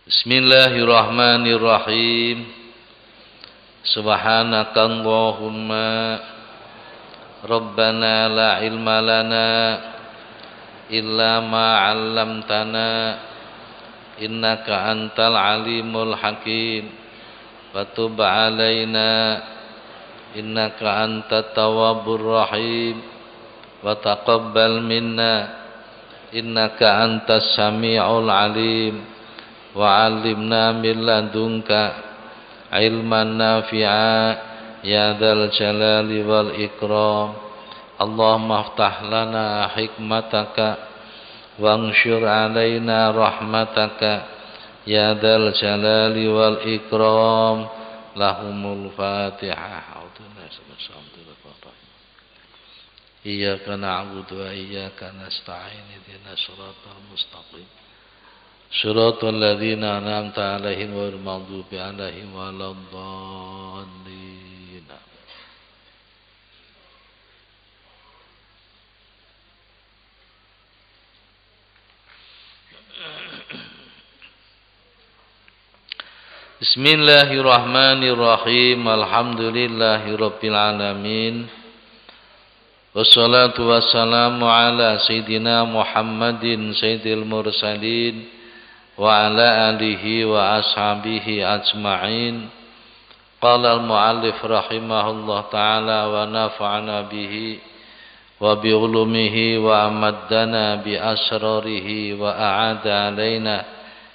Bismillahirrahmanirrahim. Subhanakallahumma Rabbana la ilma lana illa ma 'allamtana innaka antal alimul hakim wa tub 'alaina innaka antat tawwabur rahim wa taqabbal minna innaka antas sami'ul alim wa 'allimna min ladunka ilman nafi'a ya dzal jalali wal ikram. Allahumma aftah lana hikmataka wanshur 'alaina rahmataka ya dzal jalali wal ikram. Lahumul Fatihah. Iyyaka na'budu wa iyyaka nasta'in ihdinas siratal mustaqim Shiratal ladzina an'amta 'alaihim ghairil maghdubi 'alaihim waladdallin. Bismillahirrahmanirrahim. Alhamdulillahirabbil alamin. Wassalatu wassalamu ala sayyidina Muhammadin sayyidil mursalin wa ala alihi wa ashabihi ajma'in. Qala al-muallif rahimahullah ta'ala wa nafa'ana bihi wa bi ulumihi wa amaddana bi asrarihi wa a'ada alaina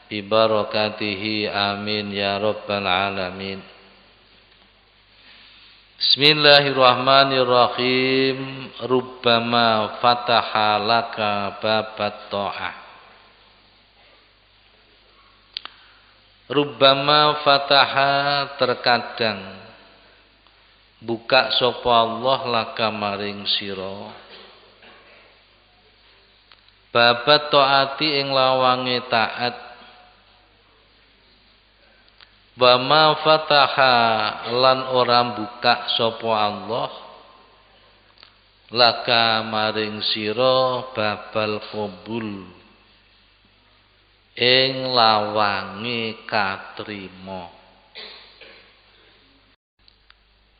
bi barakatihi amin ya rabbal alamin. Bismillahirrahmanirrahim. Rubbama fataha laka babat ta'ah. Rubbama fataha, terkadang buka sapa Allah laka maring sira babat taati ing lawange taat. Wa ma fataha, lan ora buka sapa Allah laka maring sira babal qabul ing lawange katrima.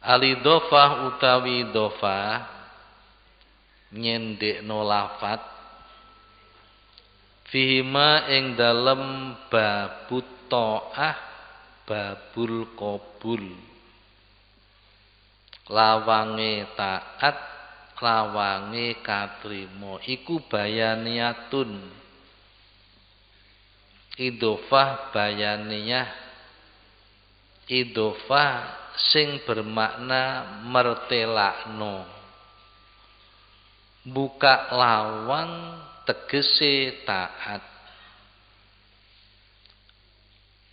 Alidhofah utawi dhofah nyendekno lafat fihima ing dalem babut ta'ah babul qabul. Lawange taat lawange katrima iku bayaniyatun. Idhofah bayaniyah, idhofah sing bermakna mertelakno. Buka lawang tegese taat,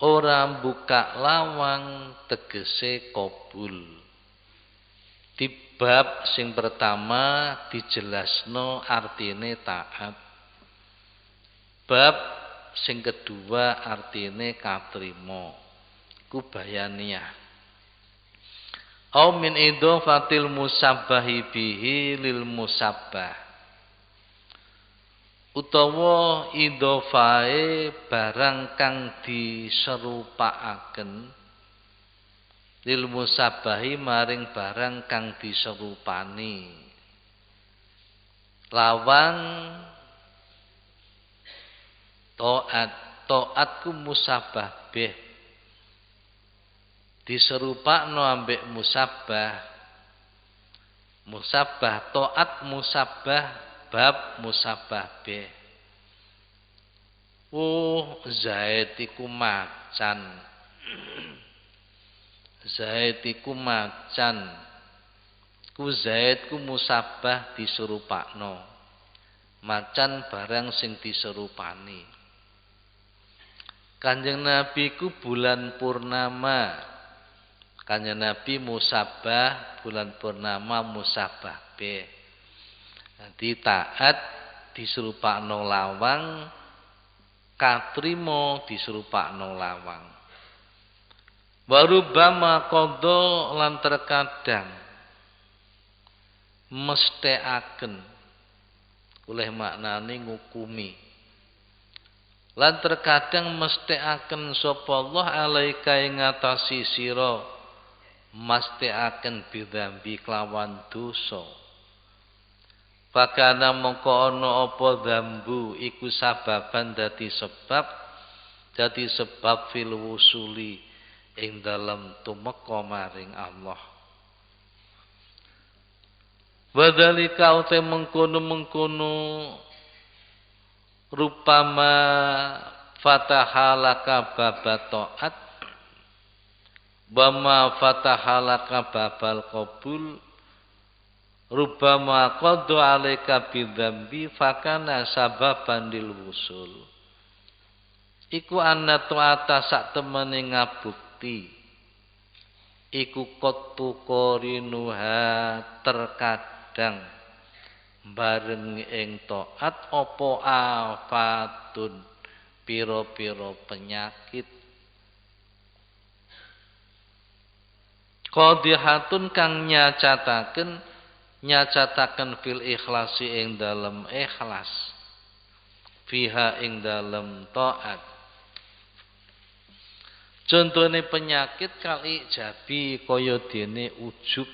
ora buka lawang tegese qabul. Di bab sing pertama dijelasno artine taat, bab sing kedua artine katrima iku bayaniyah. Au min idhofatil musabbahi bihi lil musabbah, utawa idhofae barang kang diserupakaken lil musabbahi maring barang kang diserupani. Lawang taatku musabbah bih diserupakno ambek musabbah. Musabbah taat musabbah bab musabbah bih. Zaid iku macan. Zaid iku macan. Ku Zaid ku musabbah diserupakno. Macan barang sing diserupani. Kanjeng Nabi ku bulan purnama. Kanjeng Nabi musabbah bulan purnama musabbah bih. Nanti taat diserupakno lawang, katrima diserupakno lawang. Warubama qadha, lan terkadang mestekaken oleh maknane ngukumi. Lan terkadang mestikaken sapa Allah alaika ing ngatasi sira mestikaken bidzambi kelawan dosa. Fakana mongko ana apa dzambu iku sababan dadi sebab fil wusuli ing dalem tumeka maring Allah. Wadhalika uta mengkono rupama fatahalaka babatoat bama fatahalaka babal qabul rubama qaddu alaika bidzambi fakana sababan lil wusul. Iku anna ta'ata sak temene ngabukti iku qattu qorinuha terkadang bareng ing taat apa afatun pira-pira penyakit qadihatun kang nyacataken fil ikhlasi ing dalem ikhlas fiha ing dalem taat. Contone penyakit kali jabi kaya dene ujub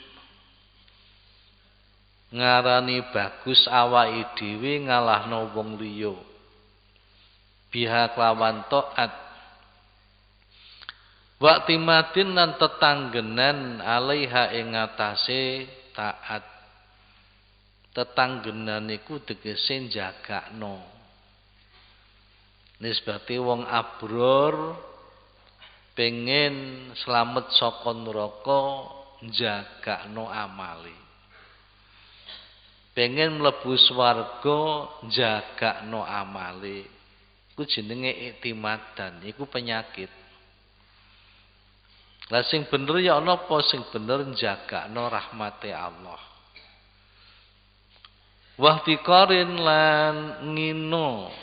ngarani bagus awake dhewe ngalahno wong liya biha kelawan taat wakti madin lan tetanggenan alaiha ing ngatasé taat. Tetanggenan iku tegese njagakno nisbate wong abror pengen slamet saka neraka njagakno amale. Pengen mlebu swarga njagakno amale. Iku jenenge iktimadan, iku penyakit. Lah sing bener ya ana apa sing bener njagakno rahmate Allah. Wahtiqarin lan ngino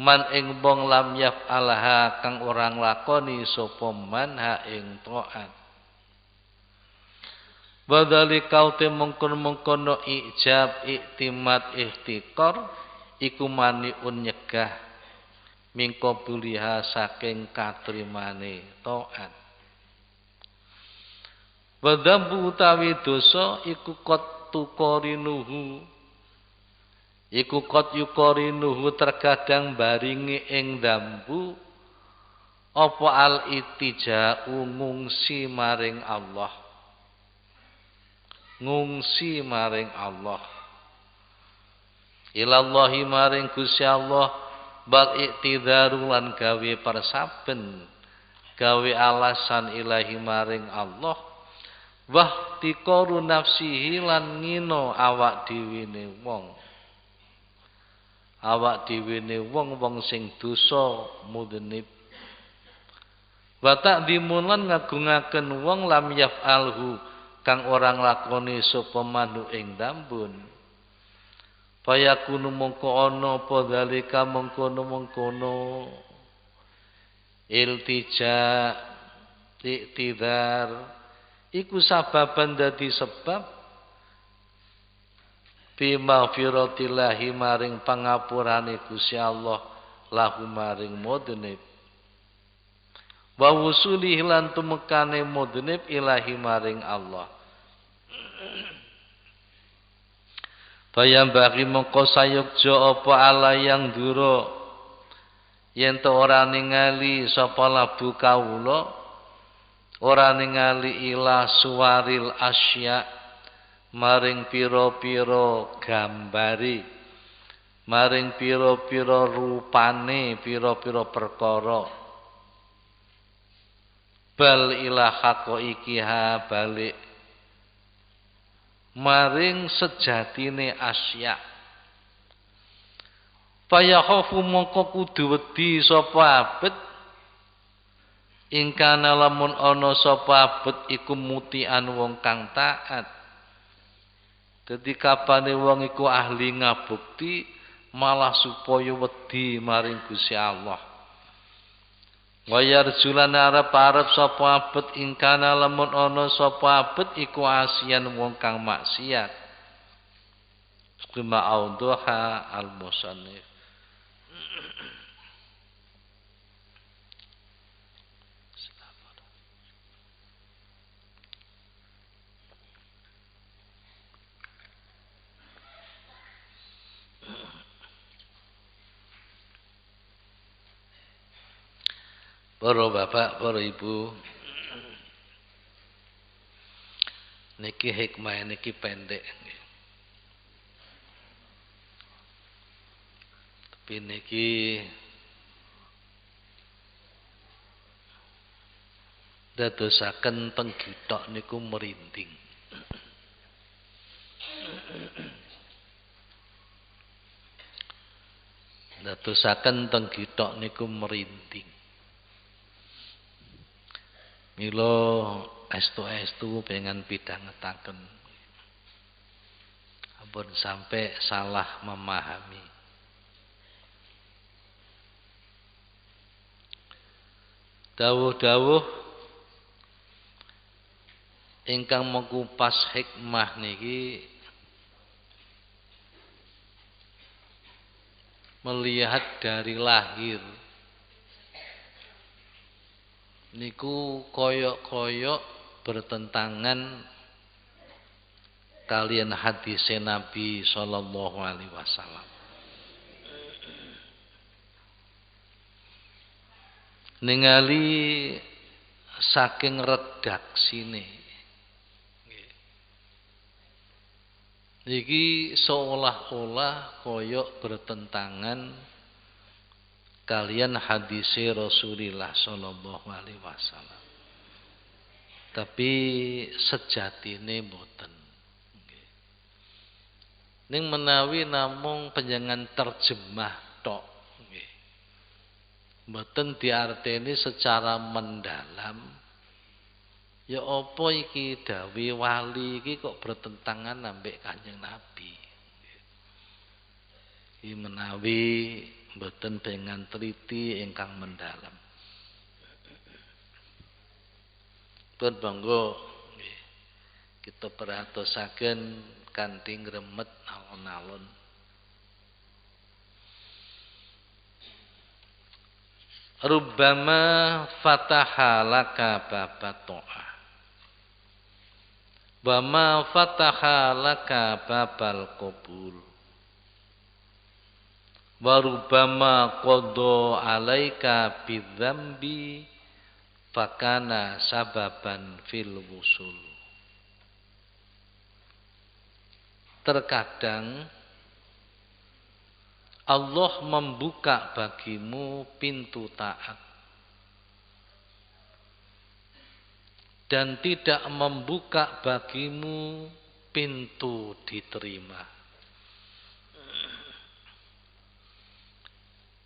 man ing wong lam yaf'alha kang ora nglakoni sapa man ha ing taat. Badalika uti mengkon-mengkono ijab iktimat ihtiqar iku maniun nyegah mingko buliha saking katrimane taat. Wadambu utawi dosa iku kot tukorinuhu iku kot yukorinuhu terkadang baringi ing dambu apa al itija'u ngungsi maring Allah. Ngungsi maring Allah. Ilallahi maring Gusti Allah bal iktidharu lan gawe persaben gawe alasan ilahi maring Allah. Wahtiqaru nafsihi lan ngino awak dhewe wong. Awak dhewe wong sing dosa mudhnib. Wa ta'dhimun lan ngagungaken wong lam yaf'alhu kang ora nglakoni sapa manuk ing dambun. Fayakunu mongko ana apa dalika mengkono-mengkono iltija iktidhar iku sababan dadi sebab fi maghfiratillahi maring pangapurane Gusti Allah lahu maring mudhnib wa wusulih lan tumekane mudhnib ilahi maring Allah. Bayam bagi mongko sayukja apa ala yang dura yen to ora ningali sapa labu kawula ora ningali ila suwaril asya maring pira-pira gambari maring pira-pira rupane pira-pira perkara bal ila haqaiqiha balik maring sejatine asya. Fayakhafu mongko kudu wedi sapa abet ingkana lamun ana sapa abet iku mutian wong kang taat. Dadi kapane wong iku ahli ngabukti malah supaya wedi maring Gusti Allah. Wa yarjulan arep-arep sapa abet ingkana lamun ana sapa abet iku asian wong kang maksiat. Kama audhaha al-musannif. Para bapak, para ibu, niki hikmah niki pendek. Tapi niki dadosaken teng githok niku merinding. Dadosaken teng githok niku merinding. Mila estu-estu pengen pidhangetaken. Ampun sampai salah memahami. Dawuh-dawuh ingkang mengupas hikmah niki melihat dari lahir niku koyok-koyok bertentangan kalian hadis Nabi sallallahu alaihi wasallam. Ningali saking redaksine iki seolah-olah koyok bertentangan kalian hadise Rasulullah sallallahu alaihi wasallam. Tapi sejatine mboten. Ning menawi namung panjenengan terjemah tok nggih. Mboten diarteni secara mendalam. Ya apa iki dawe wali iki kok bertentangan ambek Kanjeng Nabi. Iki menawi mboten dengan teliti ingkang mendalam. Pun monggo nggih. Kita perhatosaken kanthi ngremet alon-alon. Rubbama fataha laka babat wa ma fataha laka babal qabul wa rubbama qadha alaika bidzambi fakana sababan fil wusul. Terkadang Allah membuka bagimu pintu taat dan tidak membuka bagimu pintu diterima.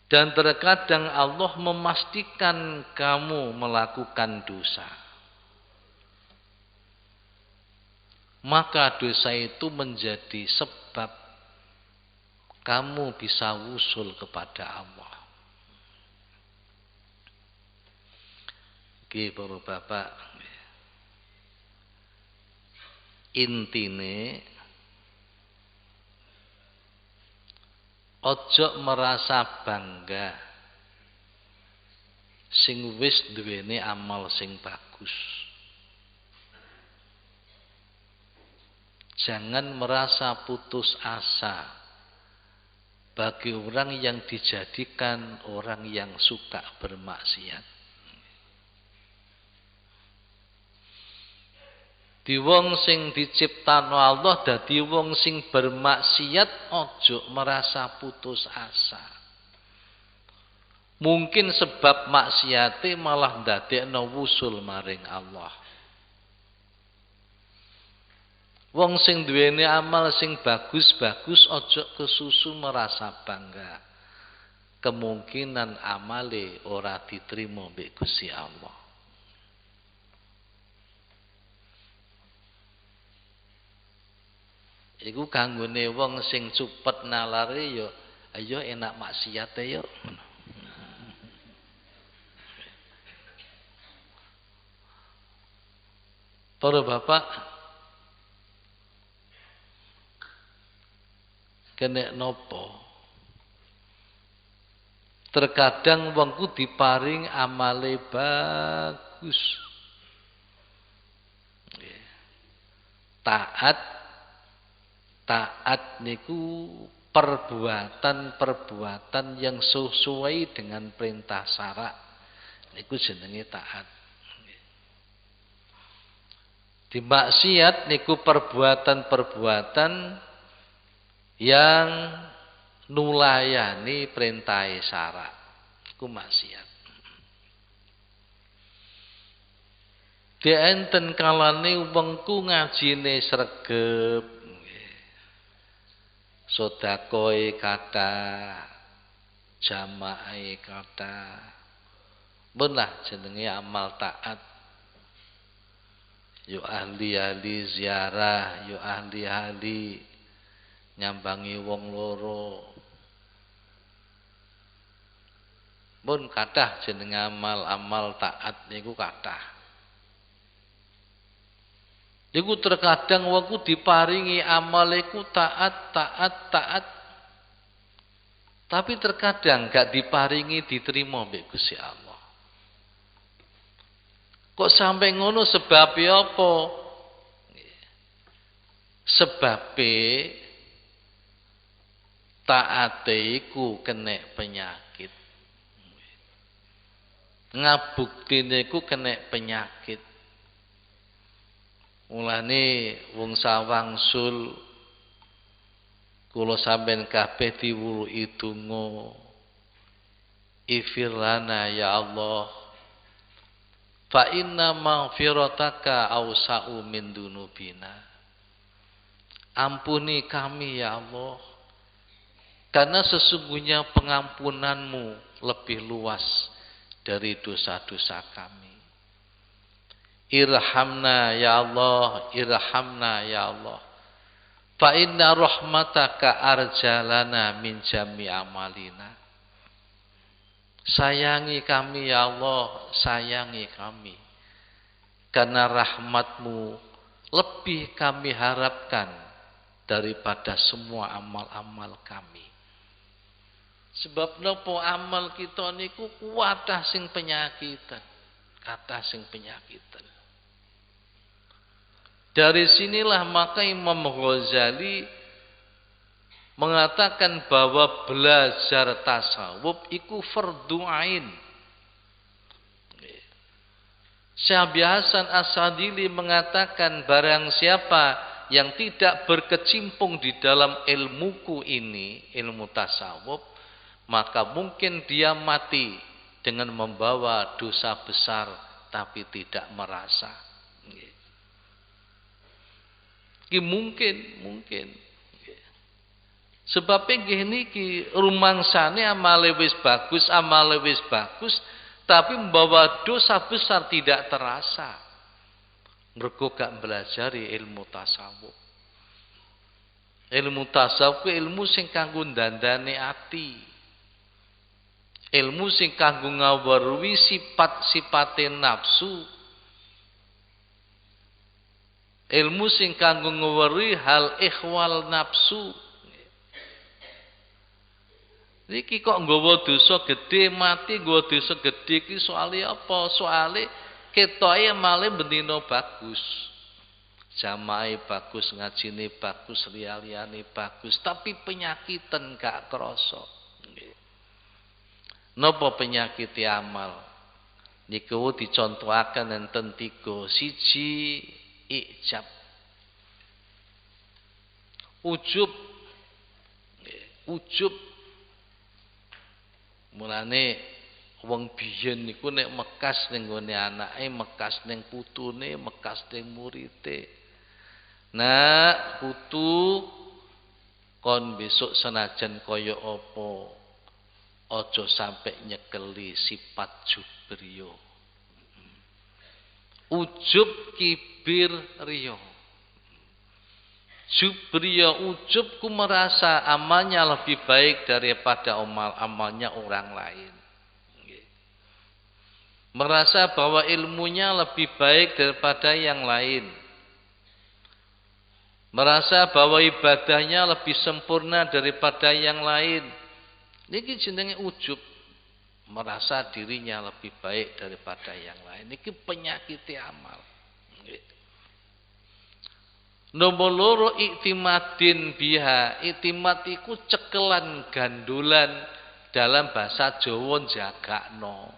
Dan terkadang Allah memastikan kamu melakukan dosa. Maka dosa itu menjadi sebab kamu bisa wusul kepada Allah. Nggih para bapak, intine ojo merasa bangga sing wis duweni amal sing bagus. Jangan merasa putus asa bagi orang yang dijadikan orang yang suka bermaksiat. Di wong sing diciptano Allah dadi wong sing bermaksiat ojo merasa putus asa. Mungkin sebab maksiate malah ndadekno wusul maring Allah. Wong sing duweni amal sing bagus-bagus ojo kesusu merasa bangga. Kemungkinan amale ora diterima mbek Gusti Allah. Iku kanggone wong sing cupet nalare ya ayo enak maksiate yo. Para bapak kena nopo. Terkadang wongku diparing amale bagus. Taat niku perbuatan-perbuatan yang sesuai dengan perintah syara Niku jenenge taat. Di maksiat niku perbuatan-perbuatan yang nulayani perintah syara. Iku maksiat. Dienten kalane wengku ngajine sregep. Sedekahe kathah, jamaahe kathah. Belah jenenge amal taat. Yo ahli-ahli ziarah, yo ahli-ahli nyambangi wong loro. Pun kathah jenenge amal-amal taat niku kathah. Niku terkadang wong diparingi amal iku taat. Tapi terkadang gak diparingi diterima mbek Gusti Allah. Kok sampai ngono sebabnya apa? Sebabnya taate iku kena penyakit. Ngabuktine iku kena penyakit. Mulane wong sawangsul kula sampean kabeh diwuluhi donga. Ifirlana ya Allah. Fa inna maghfirataka awsa'u min dunubina. Ampuni kami ya Allah. Karena sesungguhnya pengampunanmu lebih luas dari dosa-dosa kami. Irhamna ya Allah, irhamna ya Allah. Fa inna rahmataka arjalana min jami amalina. Sayangi kami ya Allah, sayangi kami. Karena rahmatmu lebih kami harapkan daripada semua amal-amal kami. Sebab nopo amal kita niku kuatah sing penyakitan. Kata sing penyakitan. Dari sinilah maka Imam Ghazali mengatakan bahwa belajar tasawuf iku fardhu ain. Syekh Hasan As-Sadili mengatakan barang siapa yang tidak berkecimpung di dalam ilmuku ini, ilmu tasawuf, maka mungkin dia mati dengan membawa dosa besar tapi tidak merasa. Ki mungkin. Sebab nggih niki rumangsane amale wis bagus, tapi membawa dosa besar tidak terasa. Mergo gak belajari ilmu tasawuf. Ilmu tasawuf ku ilmu sing kanggo ndandani ati. Ilmu sing kanggo ngaweruhi sifat-sifate nafsu. Ilmu sing kanggo ngaweruhi hal ikhwal nafsu. Niki kok nggawa dosa gedhe mati nggawa dosa gedhe iki soalé apa? Soalé ketoke male bendina bagus. Jamaah bagus, ngajine bagus, liya-liyane bagus, tapi penyakitan gak krasa. Napa penyakit amal? Niku dicontohaken enten 3. Siji ijab. Ujub. Mulane wong biyen niku nek mekas ning gone anake, mekas ning putune, mekas ning murite. Nak, putu kon besok senajan kaya apa, aja sampe nyekeli sifat jubriya. Ujub, kibir, riya. Jubriya ujub ku merasa amalnya lebih baik daripada amalnya orang lain. Merasa bahwa ilmunya lebih baik daripada yang lain. Merasa bahwa ibadahnya lebih sempurna daripada yang lain. Niki jenenge ujub. Merasa dirinya lebih baik daripada yang lain. Niki penyakit amal. Nomor loro iktimadin biha. Iktimad iku cekelan gandulan dalam bahasa Jawa jagakno.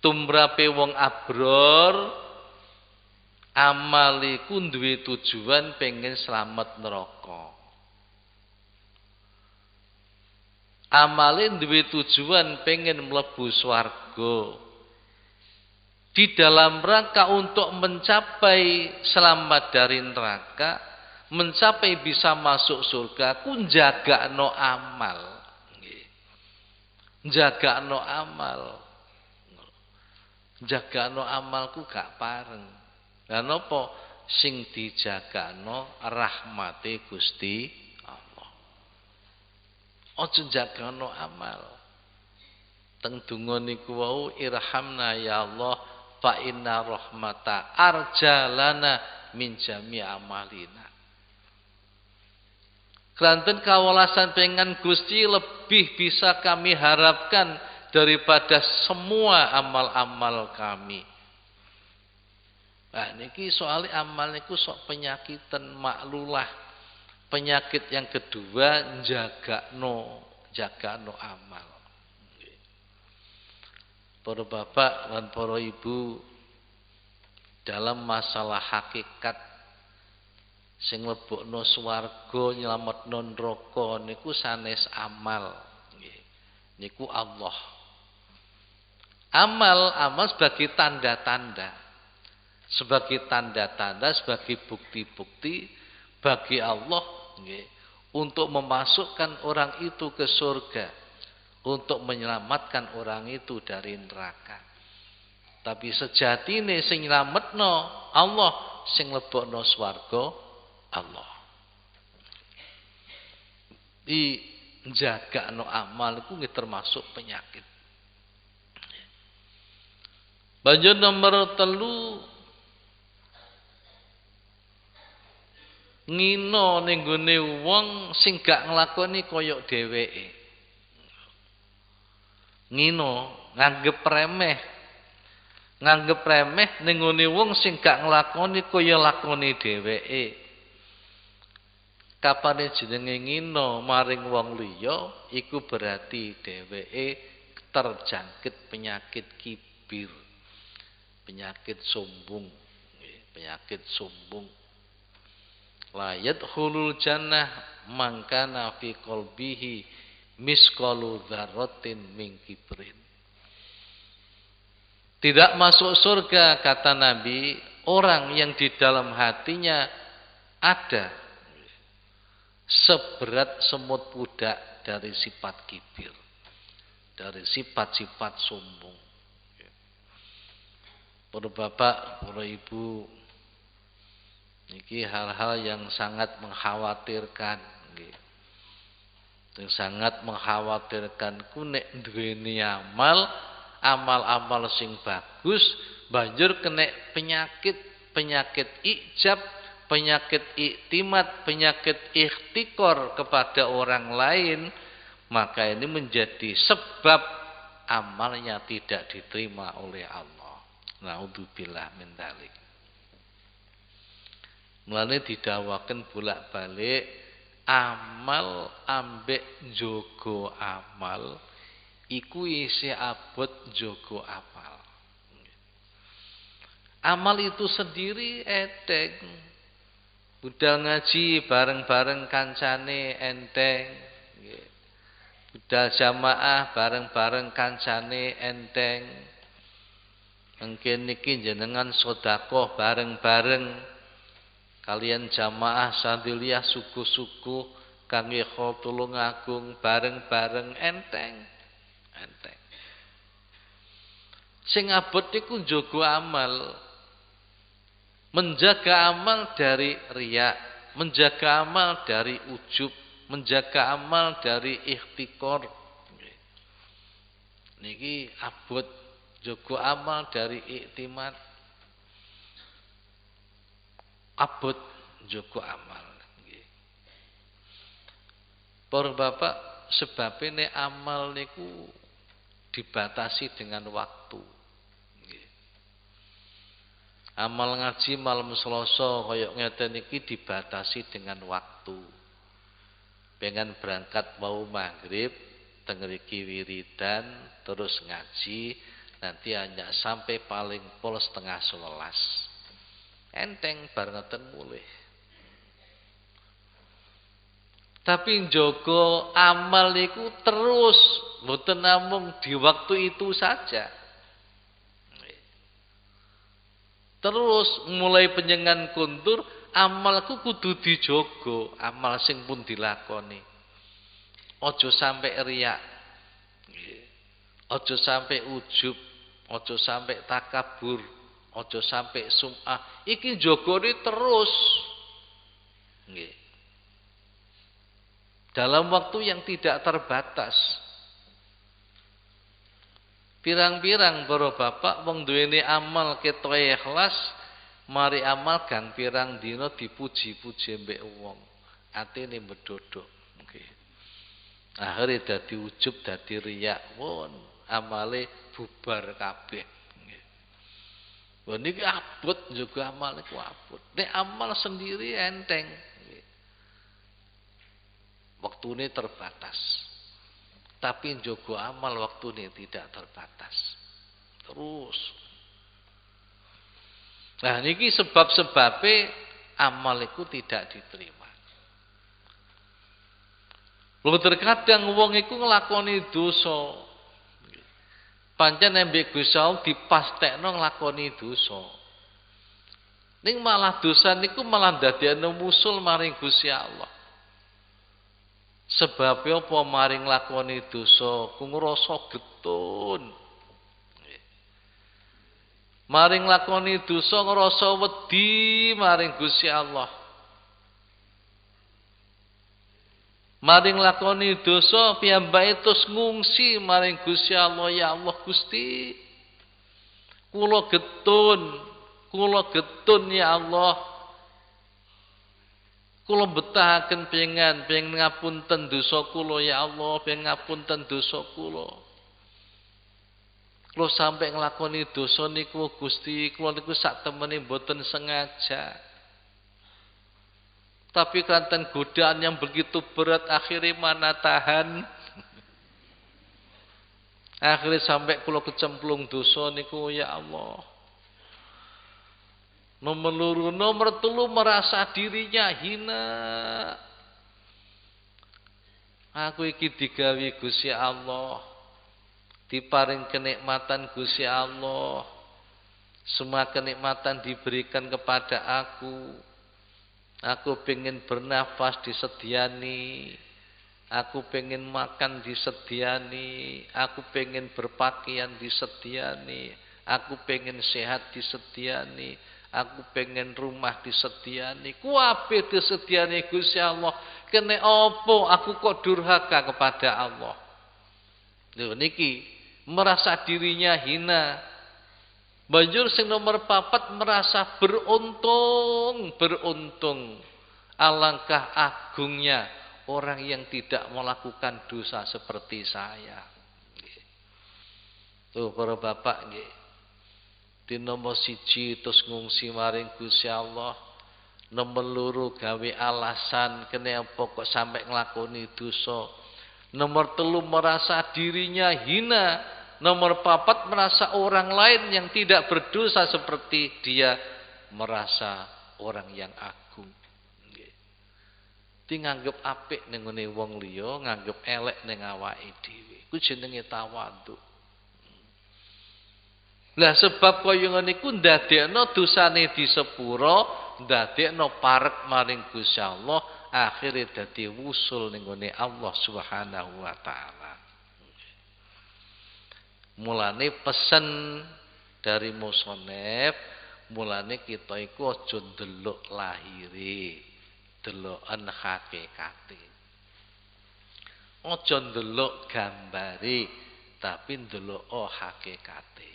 tumrape wong abror amal iku duwe tujuan pengen slamet neraka. Amale duwe tujuan pengen mlebu swarga. Di dalam rangka untuk mencapai selamat dari neraka, mencapai bisa masuk surga, ku njagakno amal. Njagakno amal. Njagakno amalku gak pareng. Lah napa sing dijagakno rahmate Gusti Allah. Aja njagakno amal. Teng donga niku wau irhamna ya Allah fa inna rahmata arjalana min jami amalina. Kelanten kawelasan pengen Gusti lebih bisa kami harapkan daripada semua amal-amal kami. Nah niki soal amal niku sok penyakitan maklulah. Penyakit yang kedua jagakno amal. Para bapak dan para ibu dalam masalah hakikat sing mlebokno swarga nyelametno neraka niku sanes amal. Niku Allah. Amal sebagai tanda-tanda. Sebagai tanda-tanda, sebagai bukti-bukti bagi Allah untuk memasukkan orang itu ke surga. Untuk menyelamatkan orang itu dari neraka. Tapi sejatine sing nyelametno Allah, sing mlebokno swarga Allah. Di njagakno amal iku termasuk penyakit. Banjur nomor 3 ngino ning gone wong sing gak nglakoni kaya dheweke. Ngino nganggep remeh ning ngene wong sing gak nglakoni kaya lakone dheweke. Kapane jenenge ngino maring wong liya iku berarti dheweke terjangkit penyakit kibir, penyakit sombong, la yadkhulul jannah mangkana fi qalbihi misqalu dzarratin min kibrin. Tidak masuk surga kata Nabi orang yang di dalam hatinya ada seberat semut pudak dari sifat kibir, dari sifat-sifat sombong. Para bapak, para ibu, ini hal-hal yang sangat mengkhawatirkan. Yang sangat mengkhawatirkan ku nek duweni amal-amal sing bagus banjur kena penyakit ijab, penyakit iktimat, penyakit ikhtikor kepada orang lain, maka ini menjadi sebab amalnya tidak diterima oleh Allah. Naudzubillah min dzalik. Mulane didhawaken bolak-balik amal ambek njogo amal iku isih abot njogo amal. Amal itu sendiri enteng. Budal ngaji bareng-bareng kancane enteng. Budal jamaah bareng-bareng kancane enteng. Mungkin niki jenengan sedekah bareng-bareng kalian jamaah sadiliyah suku-suku kangge tulung agung bareng-bareng enteng. Sing abot iku njaga amal. Menjaga amal dari riya, menjaga amal dari ujub, menjaga amal dari ikhtikor. Niki abot njaga amal dari iktimat. Abot njogo amal. Para bapak sebabnya amal niku dibatasi dengan waktu. Amal ngaji malam Selasa kaya ngeten iki dibatasi dengan waktu. Pengen berangkat mau maghrib teng mriki wiridan terus ngaji Nanti hanya sampai paling pol 10:30. Enteng bar ngoten mulih. Tapi njogo amal niku terus, mboten namung di waktu itu saja. Terus mulai penjenengan kuntur, amalku kudu dijogo, amal sing pun dilakoni. Ojo sampai riak. Ojo sampai ujub, ojo sampai takabur, ojo sampai sum'ah. Iki jogone terus. Nggih. Dalam waktu yang tidak terbatas. Pirang-pirang para bapak wong duweni amal ketok ikhlas, mari amal gang pirang dina dipuji-puji mbek wong. Atine mbedodok. Nggih. Akhire dadi ujub, dadi riyak. Won, amale bubar kabeh. Nggih. Wah niki abot juga amal niku abot. Nek amal sendiri enteng. Waktune terbatas. Tapi njogo amal waktune tidak terbatas. Terus. Nah niki sebab-sebabe amal iku tidak diterima. Lho terkadang wong iku nglakoni dosa. Pancen embek Gusti Allah dipastekno nglakoni dosa. Ning malah dosa niku malah ndadekno musul maring Gusti Allah. Sebab apa maring lakoni dosa ku ngrasa getun. Maring lakoni dosa ngrasa wedi maring Gusti Allah. Maring lakoni dosa piyambake terus ngungsi maring Gusti Allah, ya Allah Gusti. Kula getun ya Allah. Kula betahaken pengen ngapunten dosa kula ya Allah, pengen ngapunten dosa kula. Kula sampai nglakoni dosa niku Gusti, kula niku sak temene mboten sengaja. Tapi kanten godaan yang begitu berat akhirnya mana tahan. Akhirnya sampai kula kecemplung dosa niku ya Allah. Nomor loro, nomor telu merasa dirinya hina. Aku iki digawe Gusti Allah. Diparing kenikmatan Gusti Allah. Semua kenikmatan diberikan kepada aku. Aku pengen bernafas disediani. Aku pengen makan disediani. Aku pengen berpakaian disediani. Aku pengen sehat disediani. Aku pengen rumah disediani. Kuwabe disediani Gusti Allah. Kene opo aku kok durhaka kepada Allah. Lho niki merasa dirinya hina. Banjur sing nomor 4 merasa beruntung. Alangkah agungnya orang yang tidak melakukan dosa seperti saya. Tuh para bapak nggih. Di nomor 1 terus ngungsi maring Gusti Allah. Nomor 2 gawe alasan kenapa kok sampai nglakoni dosa. Nomor 3 merasa dirinya hina. Nomor 4 merasa orang lain yang tidak berdosa seperti dia merasa orang yang agung. Di nganggep apik ning ngene wong liya, nganggep elek ning awake dhewe. Ku jenenge tawadhu. Lah sebab kaya ngene iku ndadekno dosane disepuro, ndadekno parek maring Gusti Allah, akhire dadi wusul ning ngene Allah Subhanahu wa taala. Mulane pesen dari musonef, mulane kita iku aja ndelok lahire, deloken hakikate. Aja ndelok gambare, tapi ndelok hakikate.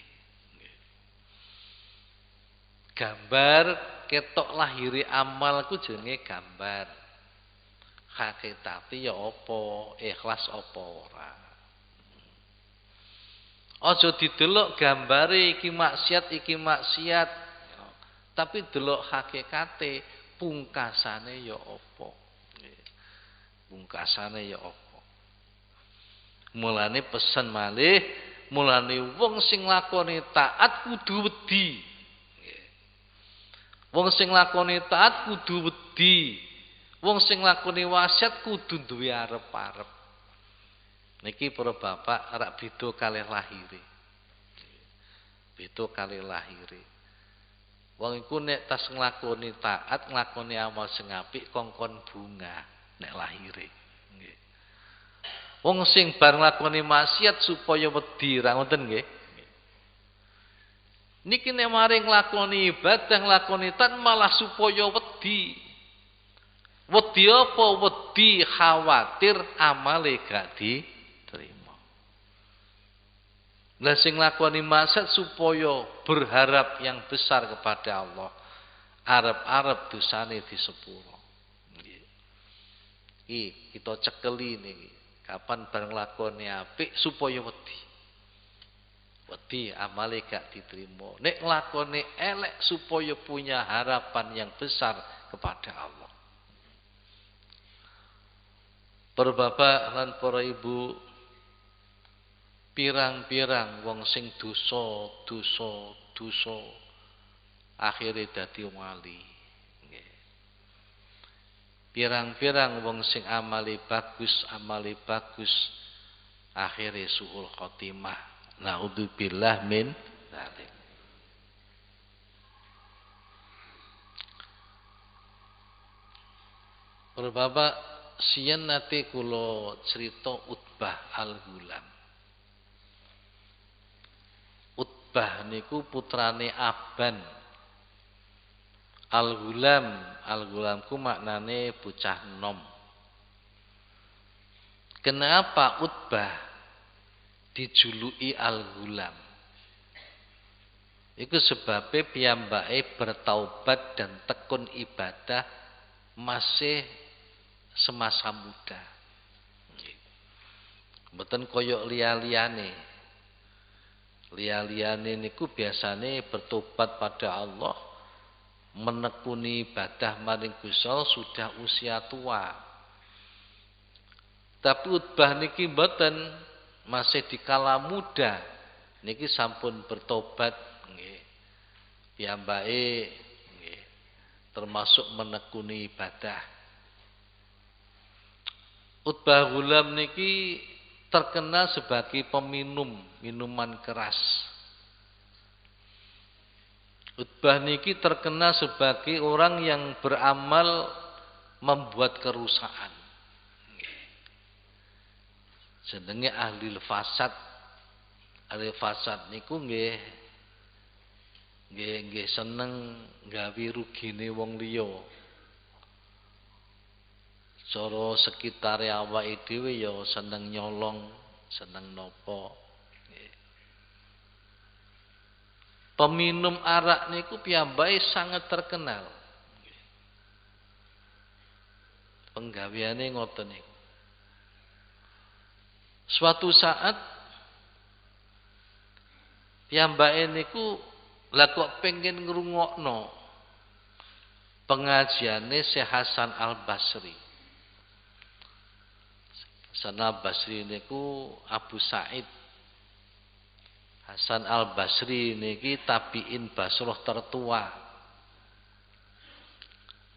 Gambar ketok lahiri amal ku jenenge gambar. Hakikate ya apa, ikhlas apa ora. Aja didelok gambare iki maksiat. Tapi delok hakikate, pungkasane ya apa. Pungkasane ya apa. Mulane pesen malih mulane wong sing lakoni taat kudu wedi. Wong sing lakoni taat kudu wedi. Wong sing lakoni wasiat kudu duwe arep-arep. Niki para bapak rak beda kalih lahire. Beda kalih lahire. Wong iku nek tas nglakoni taat, nglakoni amal sing apik kongkon bunga nek lahire. Nggih. Wong sing bar nglakoni maksiat supaya wedi, ra ngoten nggih. Niki nek mari nglakoni ibadah, nglakoni taat malah supaya wedi. Wedi apa? Wedi khawatir amale gak diterima. Lah sing nglakoni maksiat supaya berharap yang besar kepada Allah. Arep-arep dosane disepuro. Nggih. Iki kita cekeli niki. Kapan bareng lakoni apik supaya wedi. Wedi amale gak diterima. Nek nglakoni elek supaya punya harapan yang besar kepada Allah. Para bapak lan para ibu, pirang-pirang wong sing dosa akhire dadi wali. Nggih. Pirang-pirang wong sing amale bagus akhire suul khotimah. Naudzubillah min dzalik. Para bapak, siyen nate kula crita Utbah Al-Ghulam. Utbah niku putrane Aban. Al-Ghulam ku maknane bocah enom. Kenapa Utbah dijuluki Al-Ghulam? Iku sebabnya piyambake bertaubat dan tekun ibadah masih semasa muda. Mboten koyok liya-liyane. Liya-liyane niku biasane bertobat pada Allah, menekuni ibadah maring Gusti Allah sudah usia tua. Tapi Utbah niki mboten, masih dikala muda niki sampun bertobat nggih. Piyambake nggih termasuk menekuni ibadah. Utbah Ghulam niki terkenal sebagai peminum minuman keras. Utbah niki terkenal sebagai orang yang beramal membuat kerusakan. Jenenge ahli fasad. Ahli fasad niku nggih seneng gawe rugine wong liya. Cara sekitare awake dhewe ya seneng nyolong, seneng nopo. Peminum arak niku piyambake sangat terkenal. Penggaweane ngoten niku. Suatu saat piyambake niku lha kok pengen ngrungokno pengajiane Syekh Hasan Al-Basri. Hasan Al-Basri niku Abu Sa'id. Hasan Al-Basri niki tabiin Basrah tertua.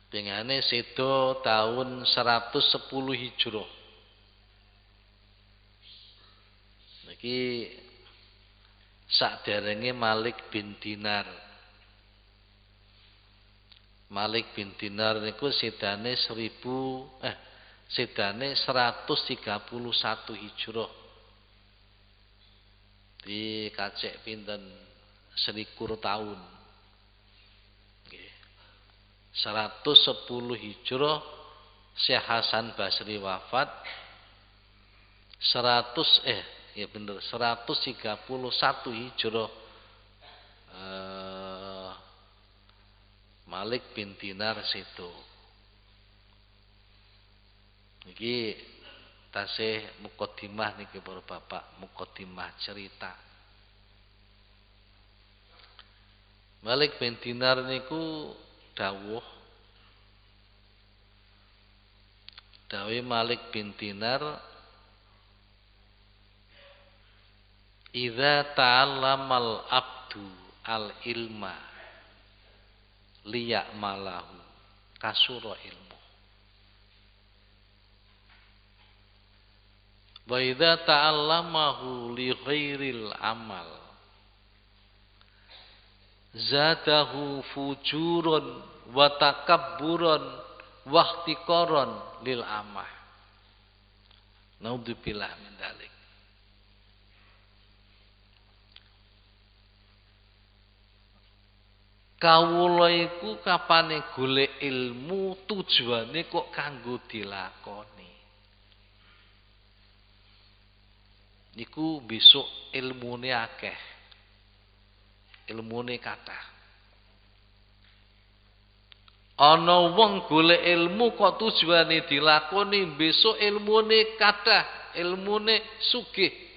Dengane sedo tahun 110 Hijrah. Niki sakderenge Malik bin Dinar. Malik bin Dinar niku sedane 131 Hijrah. Di kacek pinten 21 tahun. Nggih. 110 Hijrah Syekh Hasan Basri wafat. 131 Hijrah Malik bin Dinar sedo. Niki tasih mukadimah niki para bapak, mukadimah cerita. Malik bin Dinar niku dawuh Malik bin Dinar, Idza ta'allamal abdu al ilma liya'malahu kasura ilmu. Wa idza ta'allamahu li ghairil amal zadahu fujurun wa takabburan wa ihtiqaran lil amah. Naudzubillah min dzalik. Kawula iku kapane golek ilmu tujuane kok kanggo dilakoni. Niku besok ilmune akeh. Ilmune kathah. Ana wong golek ilmu kok tujuane dilakoni, besok ilmune kathah, ilmune sugih.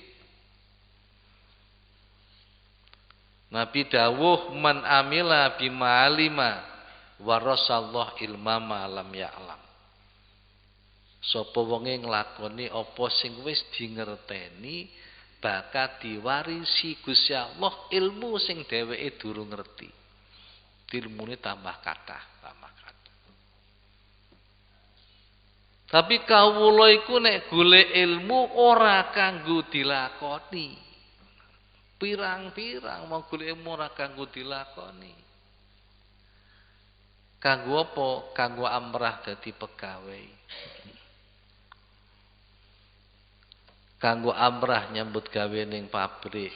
Nabi dawuh man amila bima alima warasallah ilma ma lam ya'lam. Sapa wonge nglakoni apa sing wis dingerteni bakal diwarisi Gusti Allah ilmu sing dheweke durung ngerti. Ilmune tambah kathah, tambah kathah. Tapi kawula iku nek golek ilmu ora kanggo dilakoni. Pirang-pirang mau golek ilmu ora kanggo dilakoni. Kanggo apa? Kanggo amrah dadi pegawai. Kanggo amrah nyambut gawe ning pabrik.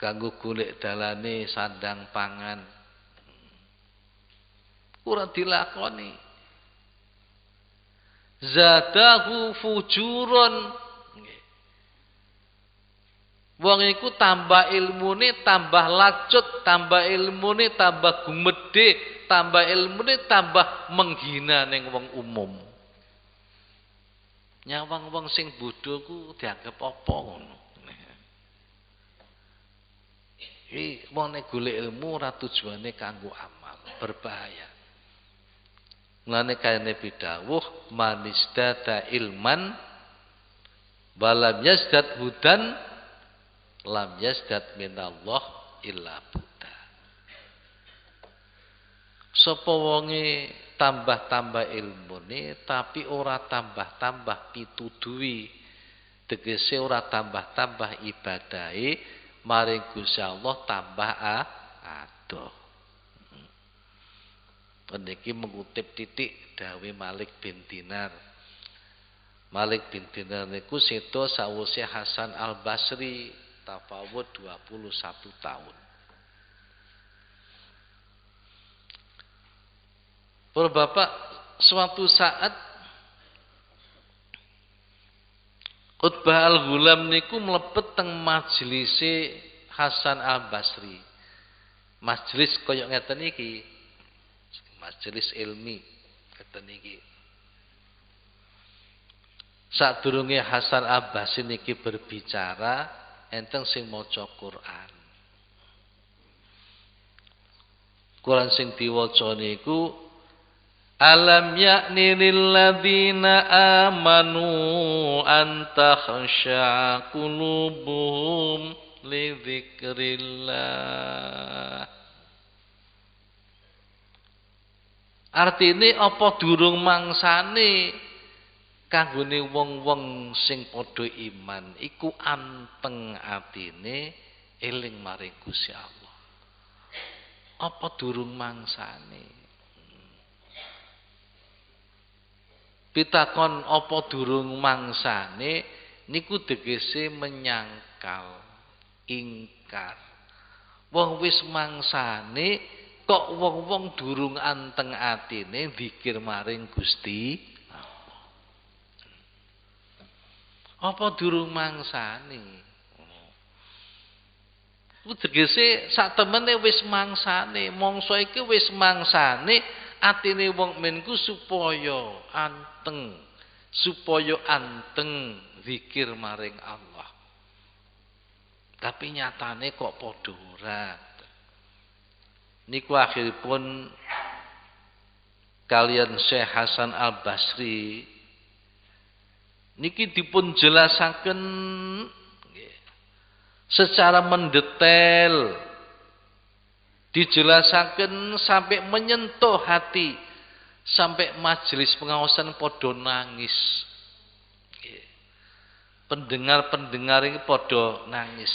Kanggo golek dalane sandang pangan. Ora dilakoni. Zadahu fujuron. Wong iku tambah ilmune tambah lacut, tambah ilmune tambah gumedhe, tambah ilmune tambah menghina ning wong umum. Nyawang wong sing bodho ku dianggap apa ngono. Iki wong nek golek ilmu ora tujuane kanggo amal, berbahaya. Mulane kaya Nabi dawuh manisdata ilman walam yazdad hudan lam yazdad minallah illa buddha. Sapa wonge tambah-tambah ilmune tapi ora tambah-tambah pituduhi, tegese ora tambah-tambah ibadahe, maring Gusti Allah tambah adoh. Niki mengutip titik dawe Malik bin Dinar. Malik bin Dinar niku sedo sawise Hasan Al Basri tafawud 21 tahun. Para bapak, suatu saat Utbah Al-Ghulam niku mlebet teng majelise Hasan Al Basri. Majelis kaya ngeten iki. Majelis ilmi ngeten iki. Sadurunge Hasan Al Basri niki berbicara, enten sing maca Quran. Quran sing diwaca niku alam ya'ni lil ladzina amanu an takhsha qulubuhum li dzikrillah. Artine apa durung mangsane kanggone wong-wong sing padha iman iku anteng atine eling maring Gusti Allah. Apa durung mangsane? Pitakon apa durung mangsane niku tegese menyangkal, ingkar. Wong wis mangsane kok wong-wong durung anteng atine zikir maring Gusti Allah. Apa durung mangsane? Ku tegese sak temene wis mangsane, mangsa iki wis mangsane atine wong men ku supaya anteng zikir maring Allah. Tapi nyatane kok padha ora. Niku akhiripun kalian Syekh Hasan Al Basri niki dipun jelasaken secara mendetail, dijelasaken sampai menyentuh hati, sampai majelis pengawasan podo nangis. Pendengar-pendengar ini podo nangis.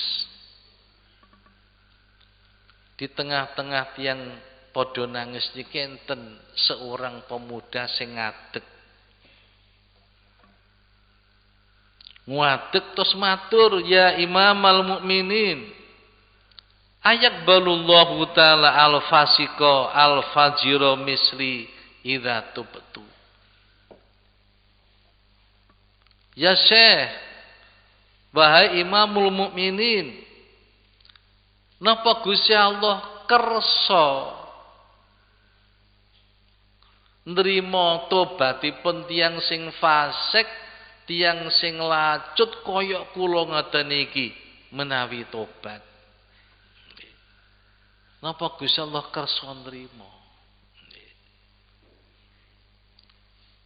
Di tengah-tengah tiang podo nangis niki enten seorang pemuda sing ngadeg. Ngadeg terus matur, ya Imamal Mukminin, ayak balullahu ta'ala al-fasiko al-fajiro misli idza tubtu. Ya Syekh, wahai Imamul Mukminin, napa Gusti Allah kersa nrimo tobatipun tiyang sing fasik, tiyang sing lacut kaya kula ngoten iki menawi tobat. Napa Gusti Allah kersa nrimo?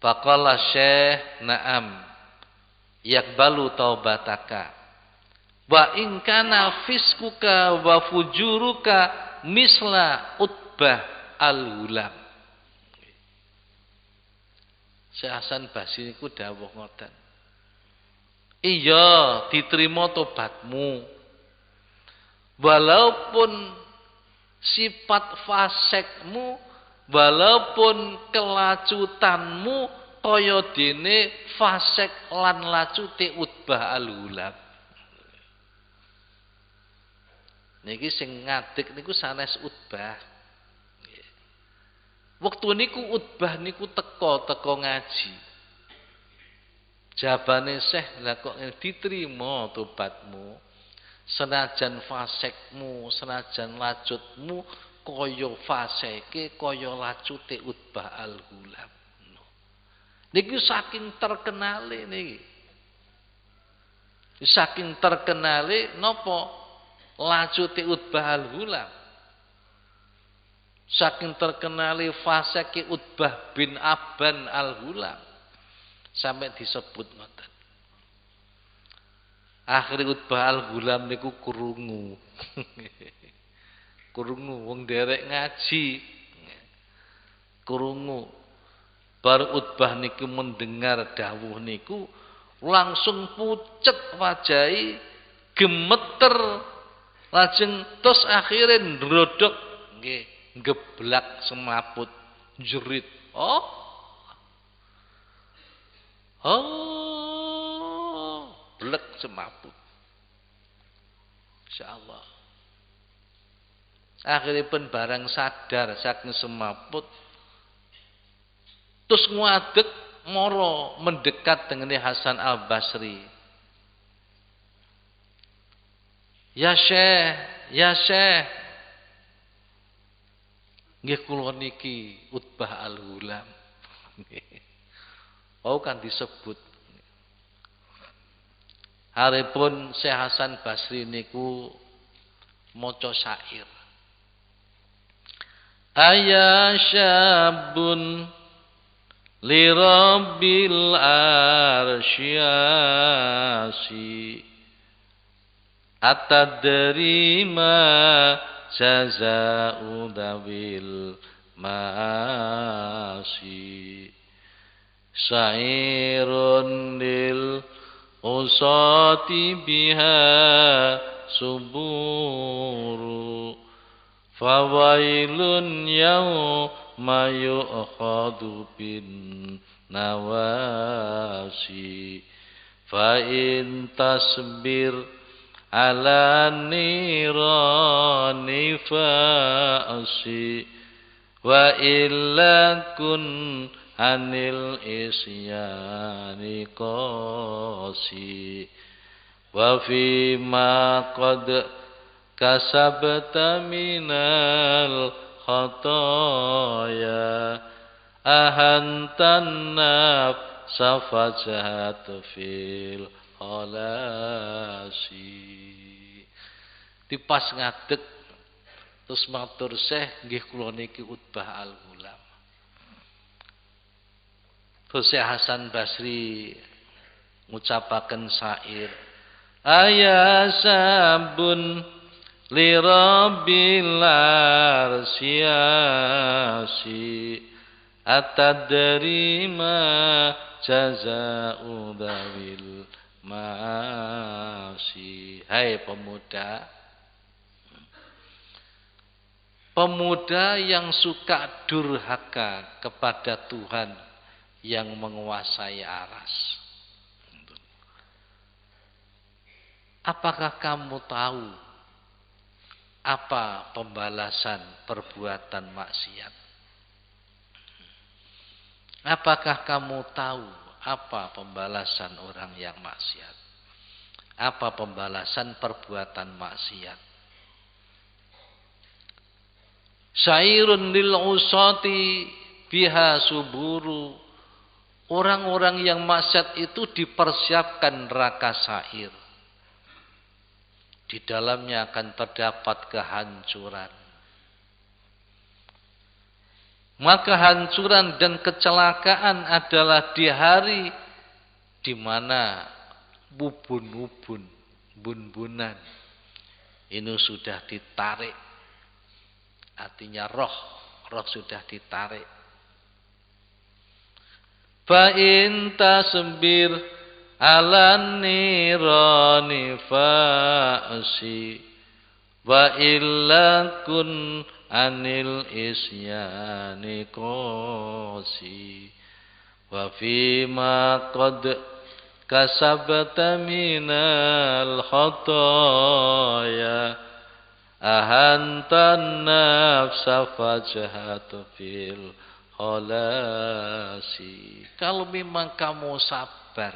Faqala Syekh, na'am yakbalu taubataka wa in kana fiskuka wa fujuruka misla Utbah al-Hulam. Syekh Hasan Basri niku dawuh ngoten. Iya, diterima tobatmu. Walaupun sifat fasekmu, walaupun kelacutanmu kaya dene fasek lan lacute Utbah al-Hulam. Niki sing ngadeg niku sanes Utbah. Wektu niku Utbah niku teka ngaji. Jabane Syekh, lha kok diterima tobatmu. Senajan fasekmu, senajan lacutmu kaya faseke, kaya lacute Utbah al-Hulam. Niki saking terkenale niki. Saking terkenale napa lacute Utbah al-Hulam. Saking terkenale faseke Utbah bin Abban al-Hulam. Sampai disebut ngoten. Akhire Utbah al-Hulam niku krungu. Krungu wong derek ngaji. Krungu. Bar Utbah niku mendengar dawuh niku langsung pucet wajahi, gemeter, lajeng terus akhire ndrodok nggih, geblak semaput, jerit. Blek semaput. Insyaallah. Akhiripun barang sadar saking semaput, terus ngadeg mara mendekat dengan Hasan al-Basri. Ya Syekh, ya Syekh. Nggih kula niki Utbah al-Hulam. Kan disebut. Haripun Syekh Hasan Basri niku maca syair. Aya syabun li rabbil arsyasi atadri ma jazaa'u dawil ma'asi syairun lil usati biha suburu fawailun yawma yu'khadu bin nawasi fa in tasbir ala nirani fa'asi wa illa kun anil isyani qasi wa fi ma qad kasabta minal khataya ahantan nafsa fajahat fil khalasi. Dipas ngadeg terus matur Syekh, nggih kula niki Utbah al-Hulam. Terus Syekh Hasan Basri ngucapaken syair aya sabun li rabbil arsyasi atadri ma jazaa'u dzawil ma'asi. Hai pemuda, pemuda yang suka durhaka kepada Tuhan yang menguasai aras. Apakah kamu tahu apa pembalasan perbuatan maksiat? Apakah kamu tahu apa pembalasan orang yang maksiat? Apa pembalasan perbuatan maksiat? Syairun lil usati biha suburu. Orang-orang yang maksiat itu dipersiapkan neraka syair. Di dalamnya akan terdapat kehancuran. Maka hancuran dan kecelakaan adalah di hari di mana bubun-bubun, bun-bunan ini sudah ditarik. Artinya roh sudah ditarik. Fa in tasbir alan nirani fa'si wa illa kun anil isyani qasi wa fima qad kasabta minal khataya ahantan nafsa fajhatu fil khalasi. Kalau memang kamu sabar,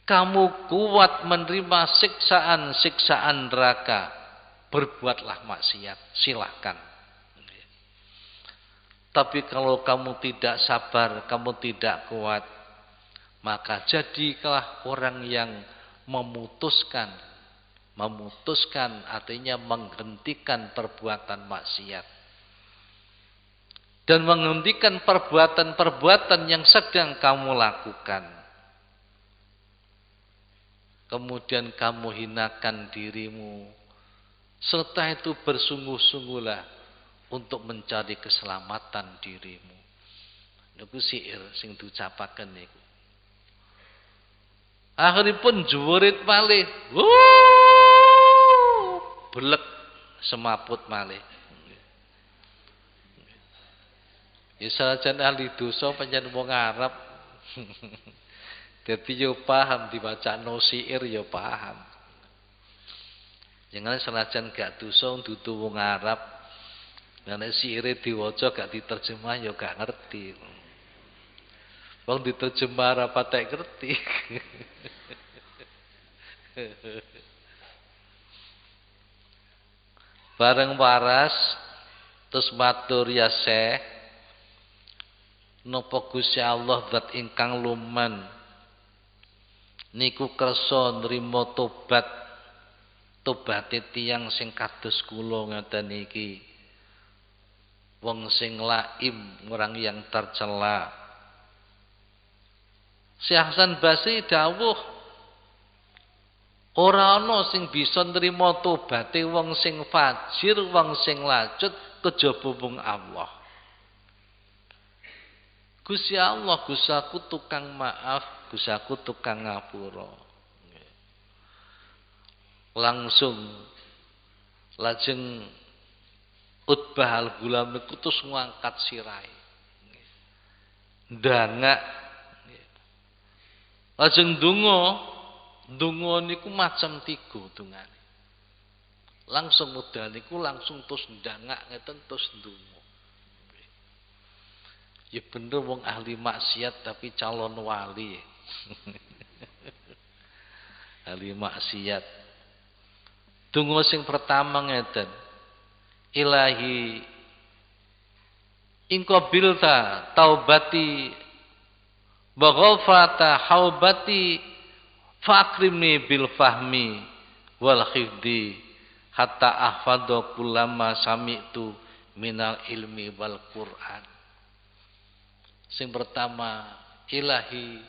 kamu kuat menerima siksaan-siksaan neraka, berbuatlah maksiat, silahkan. Tapi kalau kamu tidak sabar, kamu tidak kuat, maka jadilah orang yang memutuskan artinya menghentikan perbuatan maksiat. Dan menghentikan perbuatan-perbuatan yang sedang kamu lakukan. Kemudian kamu hinakan dirimu. Serta itu bersungguh-sungguhlah untuk mencari keselamatan dirimu. Niku syair sing diucapaken niku. Akhiripun juwurit malih. Belek semaput malih. Ya sajan ahli dosa pancen wong Arab. Dadi yo paham dibacano syair yo paham. Jangan senajan gak dosa dudu wong Arab. Nek syaire diwaca gak diterjemah yo gak ngerti. Wong diterjemah ora patek ngerti. Bareng waras terus matur ya Syekh, napa Gusti Allah zat ingkang luman niku kersa nrimo tobate tiyang sing kados kula ngaten iki. Wong sing laim, orang yang tercela. Syekh Hasan Basri dawuh ora ana sing bisa nrimo tobaté wong sing fajir, wong sing lacut kejaba wong Allah. Gusti Allah, Gusti aku tukang maaf, Gusti aku tukang ngapura. Langsung lajeng Utbah al-Ghulam iku terus ngangkat sirahe. Ndangak. Lajeng ndonga niku macam 3 dungane. Langsung modal niku langsung terus ndangak ngeten terus ndonga. Ya bener wong ahli maksiat tapi calon wali. Ahli maksiat. Donga sing pertama ngeten. Ilahi inqabilta taubati wa ghafata haubati fakrimni bil fahmi wal khifdi hatta ahfadha kullama sami'tu minal ilmi wal Qur'an. Sing pertama, ilahi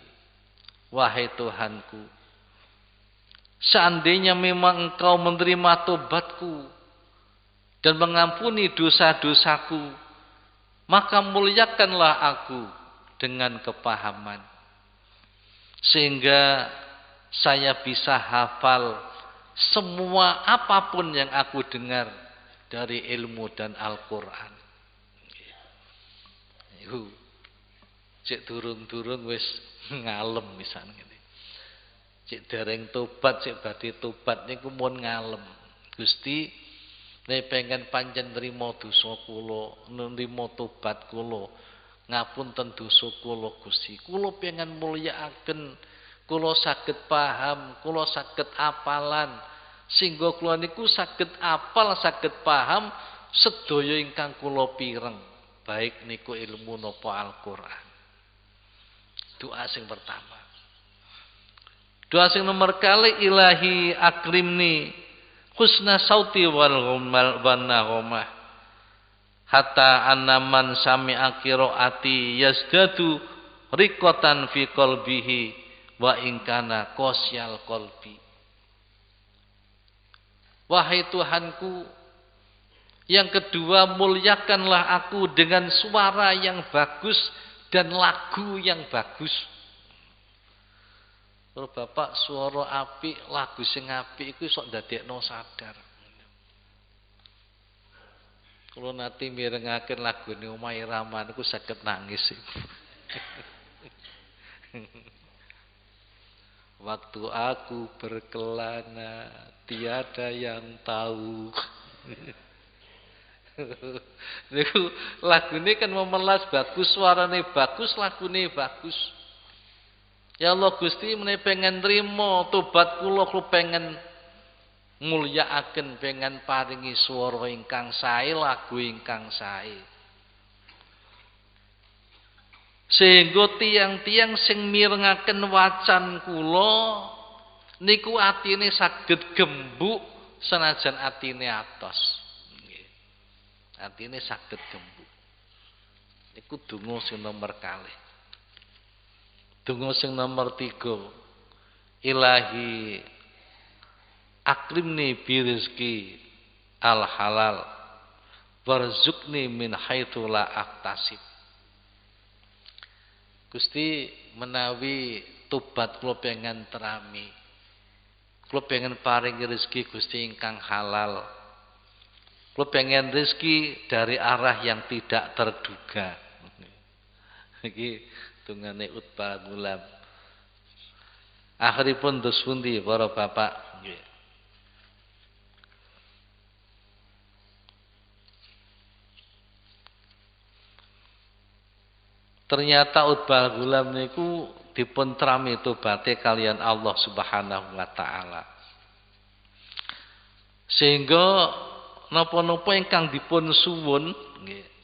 Wahai Tuhanku, seandainya memang Engkau menerima tobatku dan mengampuni dosa-dosaku, maka muliakanlah aku dengan kepahaman, sehingga saya bisa hafal semua apapun yang aku dengar dari ilmu dan Al-Quran. Cek durung-durung wis ngalem misalnya. Cek dereng tobat, cek badhe tobat niku mun ngalem. Gusti, nek pengen pancen nrimo dosa kula, nrimo tobat kula, ngapunten dosa kula Gusti. Kula pengen mulyakaken, kula saged paham, kula saged apalan, sehingga kula niku saged apal, saged paham sedaya ingkang kula pireng, baik niku ilmu napa Al-Qur'an. Doa sing pertama. Doa sing nomor kali, ilahi akrimni husna sauti wal ghamah hatta annaman sami'a qiraati yazdadu riqatan fi qalbihi wa in kana qasyal qalbi. Wahai Tuhanku, yang kedua, muliakanlah aku dengan suara yang bagus dan lagu yang bagus. Kalau Bapak suara apik, lagu sing apik iku sok ndadekno sadar. Kalau nanti mirengaken lagune Omah Irama niku saged nangis. Waktu aku berkelana tiada yang tahu. Niku lagune kan memelas bagus, suarane bagus, lagune bagus. Ya Allah Gusti, meneh pengen nrimo tobat kula pengen mulyakaken, pengen paringi swara ingkang sae, lagu ingkang sae. Sehingga tiang-tiang sing mirengaken wacan kula niku atine saged gembuk senajan atine atos. Nggih. Atine saged gembuk. Niku donga sing nomor kalih. Donga sing nomor 3. Ilahi akrimni birizki al halal warzuqni min haitsu la aktasib. Gusti, menawi tobat kula pengen terami, kula pengen paringi rezeki Gusti ingkang halal, kula pengen rezeki dari arah yang tidak terduga. Iki tungane Utbah Gulam. Akhiripun dos pundi para bapak? Nggih. Ternyata Utbah Gulam niku dipun trami tobaté kalian Allah Subhanahu wa taala. Sehingga napa-napa ingkang dipun suwun nggih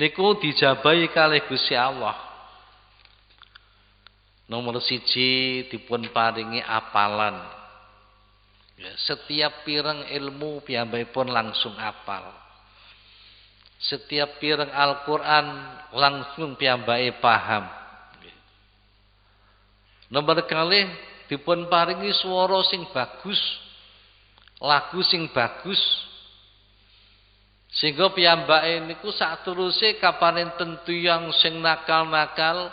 niku dijabahi kalih Gusti Allah. Nomor 1 dipun paringi apalan. Ya, setiap pireng ilmu piyambakipun langsung apal. Setiap pireng Al-Qur'an langsung piyambake paham. Nomor kalih dipun paringi swara sing bagus, lagu sing bagus. Sehingga piyambake niku sateruse kapan enten tiyang sing nakal-nakal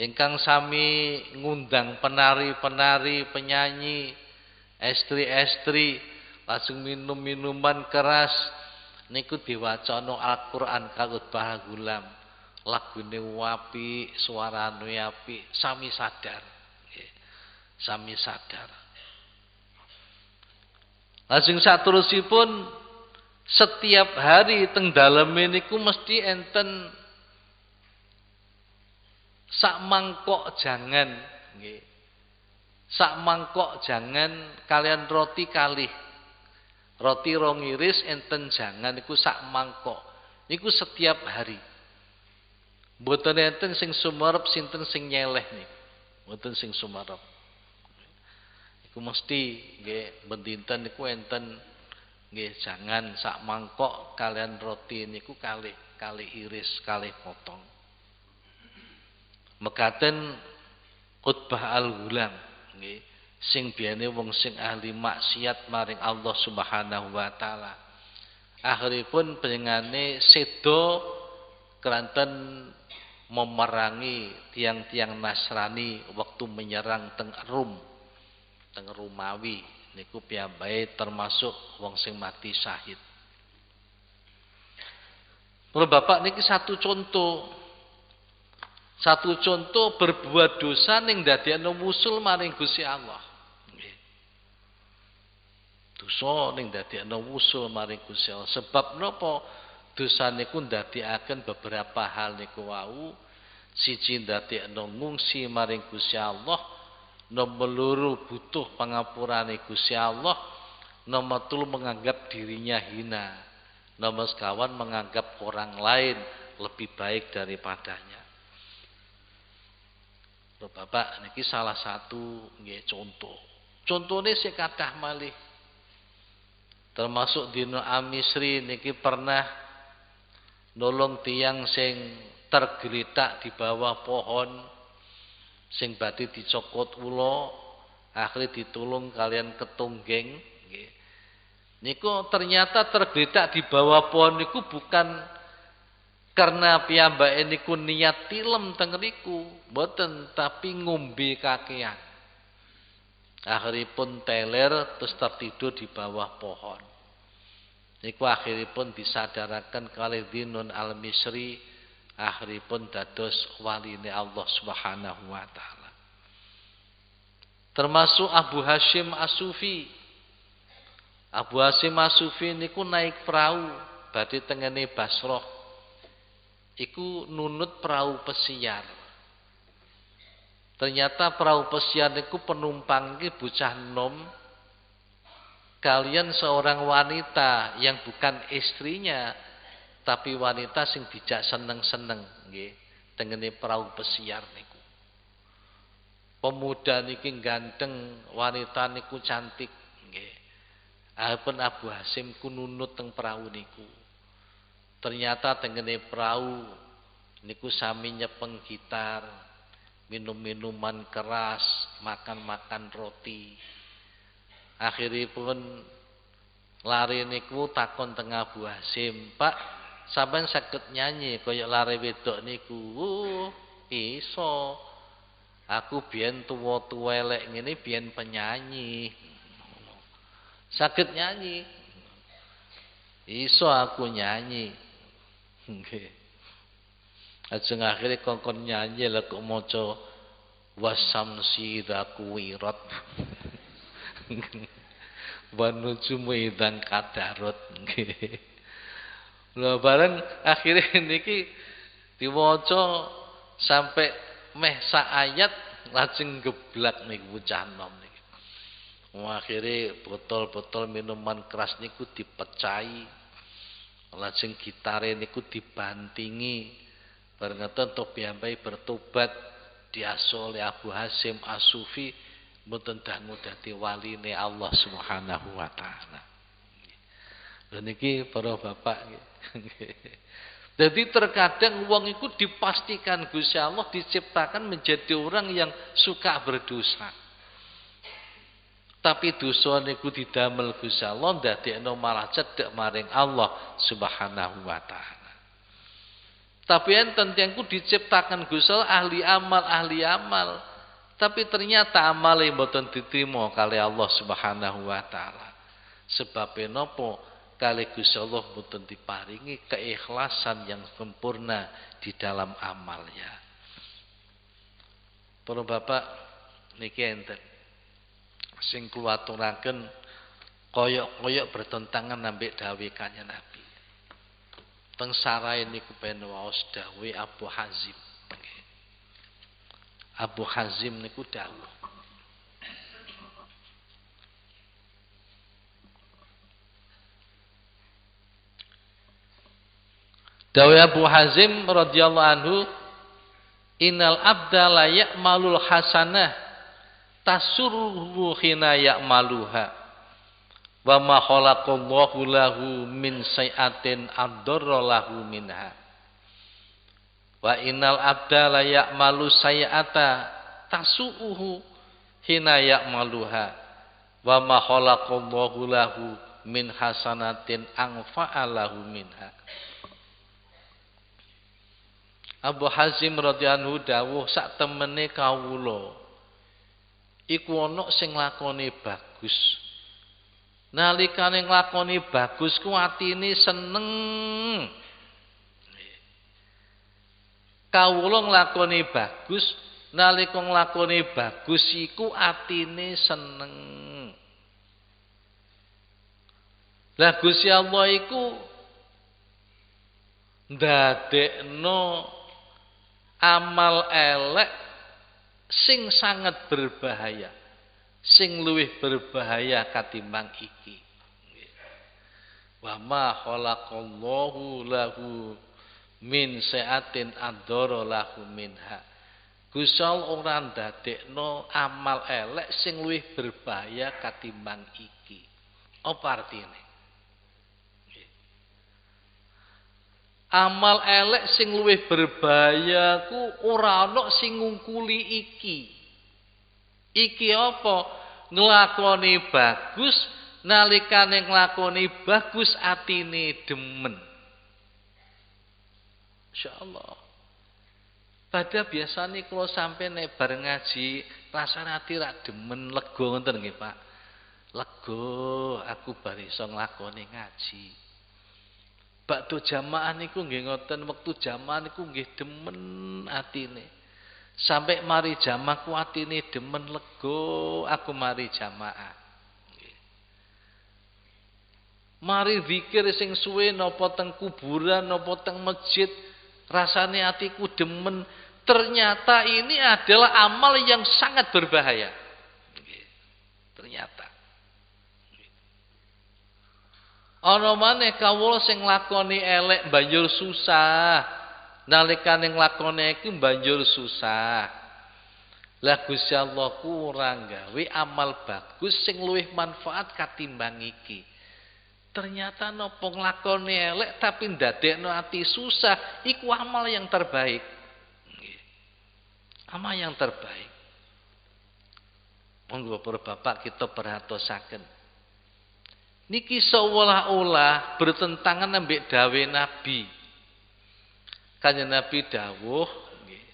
ingkang sami ngundang penari-penari, penyanyi, estri-estri langsung minum minuman keras niku diwacana Al-Qur'an karo Utbah Gulam. Lagune apik, suarane apik, sami sadar. Nggih. Sami sadar. Lajeng saterusipun setiap hari teng daleme niku mesti enten sak mangkok jangan nggih. Sak mangkok jangan kalian roti kalih. Roti rong iris enten jangan niku sak mangkok. Niku setiap hari. Mboten enten sing sumerep sinten sing nyeleh niku. Mboten sing sumerep. Iku mesti nggih bendinten niku enten nggih jangan sak mangkok kalian roti niku kalih iris kalih potong. Mekaten Utbah Al-Ghulam nggih, sing biyene wong sing ahli maksiat maring Allah Subhanahu wa taala. Akhiripun panjenengane sedo kelanten memerangi tiang-tiang Nasrani waktu menyerang teng Rum, teng Romawi niku piyambake termasuk wong sing mati syahid. Kalau Bapak niki satu contoh berbuat dosa ning dadekno wusul maring Gusti Allah. Nggih. Dosa ning dadekno wusul maring Gusti Allah. Sebab napa? Dosa niku ndadekaken beberapa hal niku wau. Siji ndadekno ngungsi maring Gusti Allah. Nomor loro butuh pangapurane Gusti Allah. Nomor telu menganggap dirinya hina. Nomor sekawan menganggap orang lain lebih baik daripadanya. Loh Bapak niki salah satu nggih contoh. Contone sing kathah malih. Termasuk dina Amisri niki pernah nolong tiang sing tergeletak di bawah pohon. Sing badhe dicokot ula, akhire ditulung kalian ketunggeng nggih. Niku ternyata tergeletak di bawah pohon niku bukan karena piyambake niku niat tilem teng riku, mboten, tapi ngombe kakean. Akhiripun teler terus tertidur di bawah pohon. Niku akhiripun disadaraken kalih Dinun Al-Misri. Akhiripun dados waline Allah Subhanahu wa taala. Termasuk Abu Hashim As-Sufi. Abu Hashim As-Sufi niku naik perahu badhe tengene Basrah. Iku nunut perahu pesiar. Ternyata perahu pesiar niku penumpang iki bocah nom kalian seorang wanita yang bukan istrinya. Tapi wanita sing dijak seneng-seneng nggih tengene perahu pesiar niku. Pemuda niki ganteng, wanita niku cantik nggih. Alpun Abu Hashim ku nunut teng perahu niku. Ternyata tengene perahu niku sami nyepeng gitar, minum-minuman keras, makan-makan roti. Akhiripun lari niku takon teng Abu Hashim, "Pak, sampean saged nyanyi kaya lare wedok niku?" Iso. Aku biyen tuwa-tuwa elek ngene biyen penyanyi. Saged nyanyi. Iso aku nyanyi. Nggih. Ajeng akhire kongkon nyanyi lek kok maca wasamsi kuwirat. Wa nujumu idzan kadarut. Nggih. Lha bareng akhirnya niki diwaca sampai meh sak ayat lajeng geblak niku bocah nom niki. Akhire botol-botol minuman keras niku dipecahi. Lajeng gitare niku dibantingi. Bareng ngoten to piyambake bertobat diaso oleh Abu Hashim As-Sufi mboten dangu dadi waline Allah Subhanahu wa taala. Lha niki para bapak nggih. Jadi terkadang wong itu dipastikan Gusti Allah diciptakan menjadi orang yang suka berdosa. Tapi dosa niku didamel Gusti Allah ndadekno malah cedhek maring Allah Subhanahu wa taala. Tapi enten tiyangku diciptakan Gusti Allah ahli amal. Tapi ternyata amale mboten diterima kali Allah Subhanahu wa taala. Sebab napa? Kali Gusti Allah mboten diparingi keikhlasan yang sempurna di dalam amalnya. Para bapak niki enten sing kula aturaken koyok-koyok bertentangan ambek dawuh Kanjeng Nabi. Teng sarae niku ben waos dawuh Abu Hazim. Abu Hazim niku dawuh Dawai Abu Hazim radhiyallahu anhu, innal abda la ya'malul hasanah tasurruhu hina ya'maluha wa ma khalaqallahu lahu min sayi'atin adarra lahu minha. Wa innal abda la ya'malu sayyi'ata tasu'uhu hina ya'maluha wa ma khalaqallahu lahu min hasanatin anfa'alahu minha. Abu Hazim radhiyallahu dawuh sak temene kawula iku ana sing lakone bagus. Nalikane nglakoni bagus ku atine seneng. Kawula nglakoni bagus, nalika nglakoni bagus iku atine seneng. Lah Gusti Allah iku ndadekno amal elek sing sangat berbahaya, sing luwih berbahaya katimbang iki. Wa ma khalaqallahu lahu min sa'atin adoro lahu minha. Gusti Allah ora ndadekno amal elek sing luwih berbahaya katimbang iki. Apa artine? Amal elek sing luwih berbahaya ku ora ana sing ngungkuli iki. Iki apa? Nglakoni bagus, nalikane nglakoni bagus atine demen. Insyaallah. Pada biasane kula sampe nek bareng ngaji, rasane ati rak demen lega ngoten nggih, Pak. Lega aku bar iso nglakoni ngaji. Bakdo jamaah niku nggih ngoten, wektu jamaah niku nggih demen atine. Sampai mari jamaah ku atine demen lega aku mari jamaah. Mari zikir sing suwe napa teng kuburan napa teng masjid, rasane atiku demen. Ternyata ini adalah amal yang sangat berbahaya. Ternyata. Ana maneh kawula sing nglakoni elek banjur susah. Nalikane nglakoni iki banjur susah. Lah Gusti Allah ku ora gawe amal bagus sing luwih manfaat katimbang iki. Ternyata napa nglakoni elek tapi ndadekno ati susah, iku amal yang terbaik. Amal yang terbaik. Monggo para bapak kita perhatosaken. Niki seolah-olah bertentangan ambek dawe Nabi. Kanjeng Nabi dawuh nggih.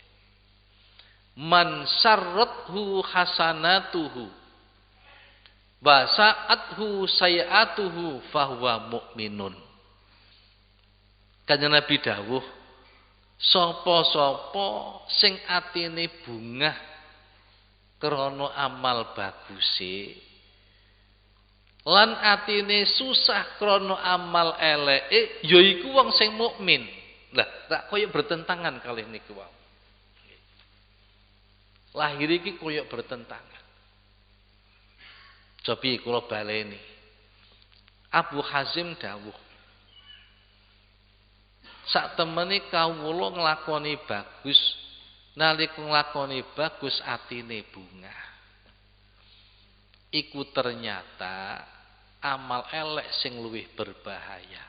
Man sarrathu hasanatuhu wa sa'athu sayi'atuhu fahuwa mukminun. Kanjeng Nabi dawuh, sapa-sapa sing atine bungah krana amal baguse lan atine susah krana amal eleke, yaiku wong sing mukmin. Lah, tak koyo bertentangan kalih niku wae. Lahir iki koyo bertentangan. Cobi kula baleni. Abu Hazim dawuh, sak temene kawula nglakoni bagus, nalika nglakoni bagus atine bungah. Iku ternyata amal elek sing luwih berbahaya.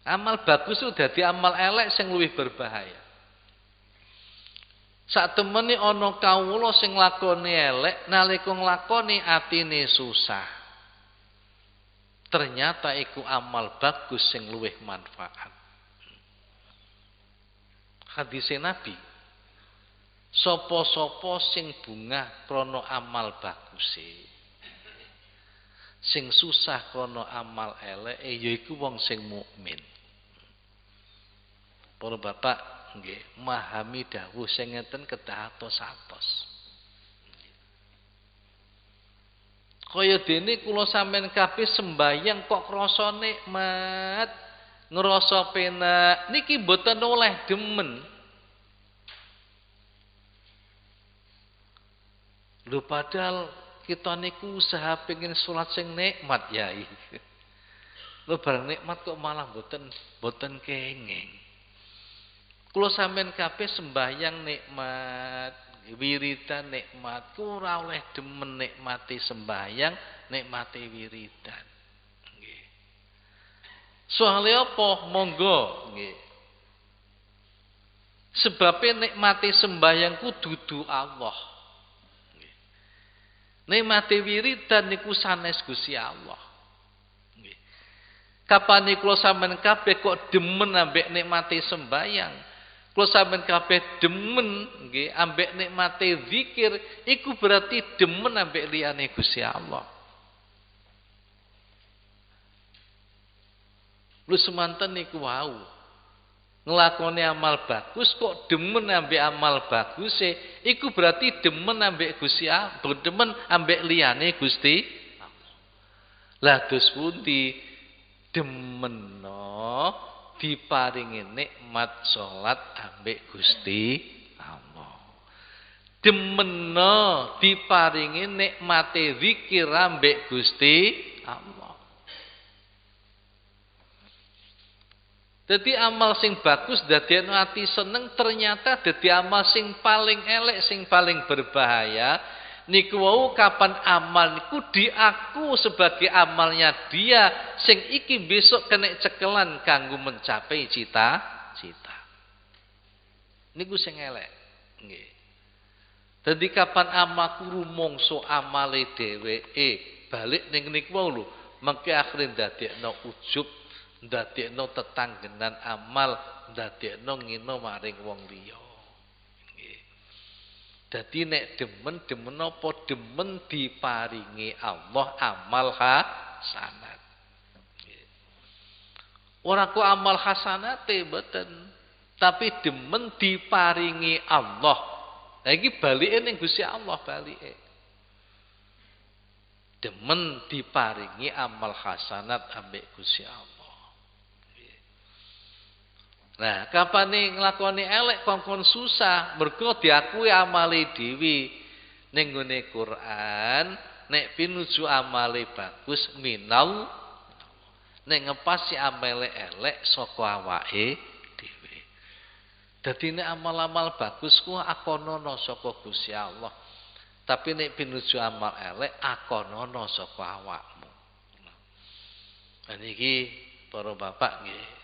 Amal bagus itu dadi amal elek sing luwih berbahaya. Sak temene ana kawula sing nglakoni elek, nalika nglakoni atine susah. Ternyata iku amal bagus sing luwih manfaat. Hadis Nabi, sapa-sapa sing bungah krana amal baguse, sing susah krana amal eleke, yaiku wong sing mukmin. Para bapak nggih, memahami dawuh sing ngeten kedah atos-atos. Kaya dene kula sampean kabeh sembayang kok krasa nikmat, ngrasa penak, niki mboten oleh demen. Lho padahal kita niku usaha pengen salat sing nikmat yai. Lho bareng nikmat kok malah mboten kenging. Kula sampean kabeh sembahyang nikmat, wiridan nikmat, ora oleh demen nikmati sembahyang, nikmati wiridan. Nggih. Soale apa? Monggo nggih. Sebabnya nikmati sembahyangku dudu Allah. Nikmati wiridan niku sanes Gusti Allah. Kapan kula sampean kabeh kok demen ambek nikmati sembahyang? Kula sampean kabeh demen nggih ambek nikmati zikir, iku berarti demen ambek liyane Gusti Allah. Lu semanten niku wau. Nglakoni amal bagus kok demen ambek amal bagus iku berarti demen ambek Gusti Allah, demen ambek liyane Gusti Allah. Lah dos pundi demeno diparingi nikmat salat ambek Gusti Allah. Demeno diparingi nikmate zikir ambek Gusti Allah. Jadi amal sing bagus dadekno ati seneng ternyata dadi amal sing paling elek, sing paling berbahaya. Niku wau kapan amal niku diaku sebagai amalnya dia sing iki besok kena cekelan kanggo mencapai cita-cita. Niku sing elek. Nggih. Dadi kapan amalku rumangsa amale dheweke balik ning niku wau lho, mengke akhire ndadekno ujub, ndadekno tetanggenan amal, ndadekno ngino maring wong liya. Nggih. Dadi nek demen apa demen diparingi Allah amal hasanat. Nggih. Ora kok amal hasanate mboten, tapi demen diparingi Allah. Lah iki balike ning Gusti Allah balike. Demen diparingi amal hasanat ambek Gusti Allah. Nah, kapane nglakoni elek kongkon susah, mergo diakui amale dhewe. Ning nggone Quran, nek pinuju amale bagus minal, nek ngepasi amale elek saka awake dhewe. Dadi nek amal-amal bagus ku akonono saka Gusti Allah. Tapi nek pinuju amal elek akonono saka awakmu. Nah niki para bapak nggih.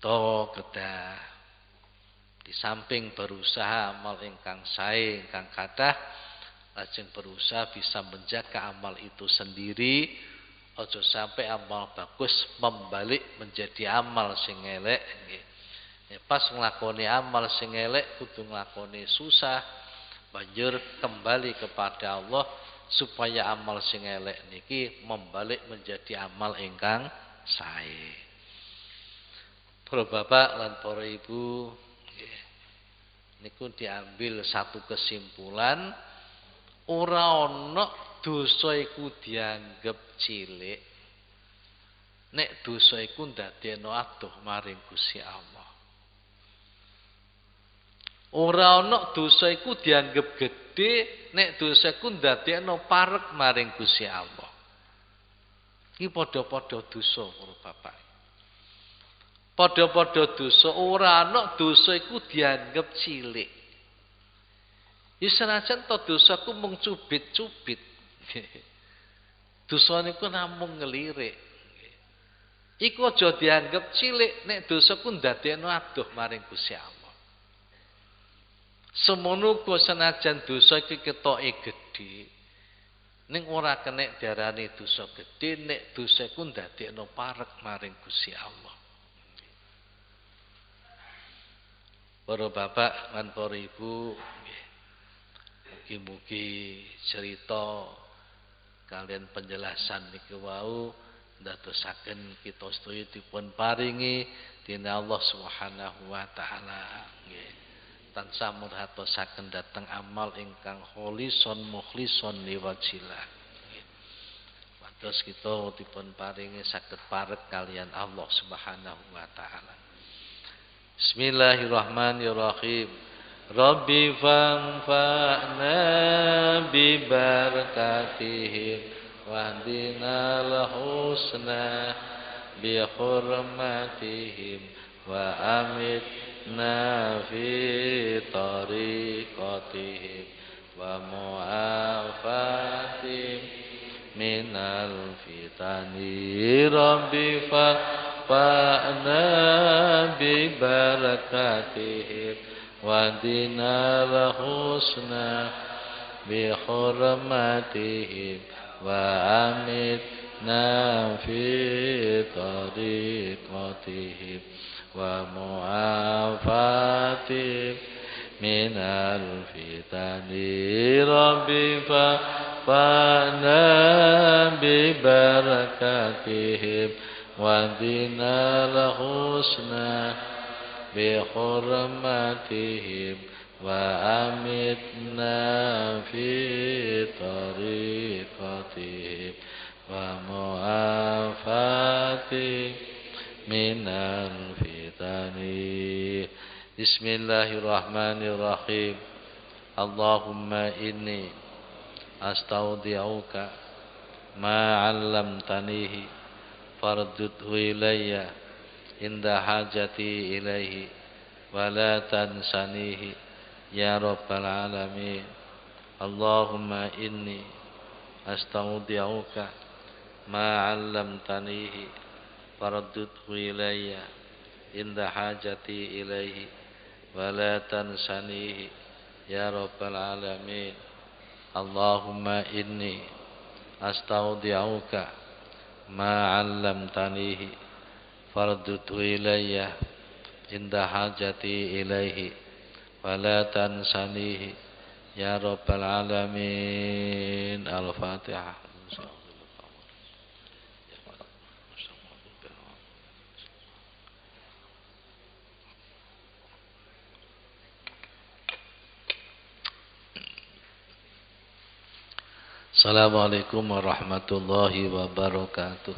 Kita kedah di samping berusaha amal ingkang sae ingkang kathah lajeng berusaha bisa menjaga amal itu sendiri, aja sampai amal bagus membalik menjadi amal sing elek nggih. Ya, pas nglakoni amal sing elek kudu nglakoni susah, banjur kembali kepada Allah supaya amal sing elek niki membalik menjadi amal ingkang sae. Para bapak lan para ibu, niku diambil satu kesimpulan, ora ana dosa iku dianggep cilik nek dosa iku ndadekno adoh maring Gusti Allah. Ora ana dosa iku dianggep gedhe nek dosa iku ndadekno parek maring Gusti Allah. Iki padha-padha dosa para bapak. Padha-padha dosa, ora ana dosa iku dianggep cilik. Ya senajan to dosaku mung cubit-cubit. Dosa niku namung ngelirik. Iku aja dianggep cilik nek dosaku ndadekno adoh maring Gusti Allah. Semono uga senajan dosa iki ketoke gedhe, ning ora kena diarani dosa gedhe nek dosa iku ndadekno parek maring Gusti Allah. Para bapak lan para ibu, mugi-mugi cerita kalian penjelasan niki wau ndadosaken kita sedaya dipun paringi dening Allah Subhanahu wa taala nggih. Tansah murhatosaken dhateng amal ingkang kholison mukhlison liwajhillah. Wados kita dipun paringi saged parek kalian Allah Subhanahu wa taala. Bismillahirrahmanirrahim. Rabbi fanfa'na bi barakatihim wahdina al-husna bi hurmatihim wa amitna fi tariqatihim wa mu'afatihim minal fitani. Rabbi ببركاتهم ودنا الحسنى بحرمتهم وأمتنا في طريقتهم ومعافاتهم من الفتن ربي فانا ببركاتهم ودنا الحسنى بحرمتهم وأمتنا في طريقتهم ومعافاتهم من الفتن. Bismillahirrahmanirrahim. Allahumma inni astaudi'uka ma 'allamtanihi fardudhu ilayya inda hajati ilaihi wa la tansanihi ya rabbal alamin. Allahumma inni astaudi'uka ma 'allamtanihi fardudhu ilayya inda hajati ilaihi wa la tansanihi ya rabbal alamin. Allahumma inni astaudi'uka ma 'allamtanihi fardudhu ilayya inda hajati ilaihi wa la tansanihi ya rabbal alamin. Al-Fatihah. Assalamualaikum warahmatullahi wabarakatuh.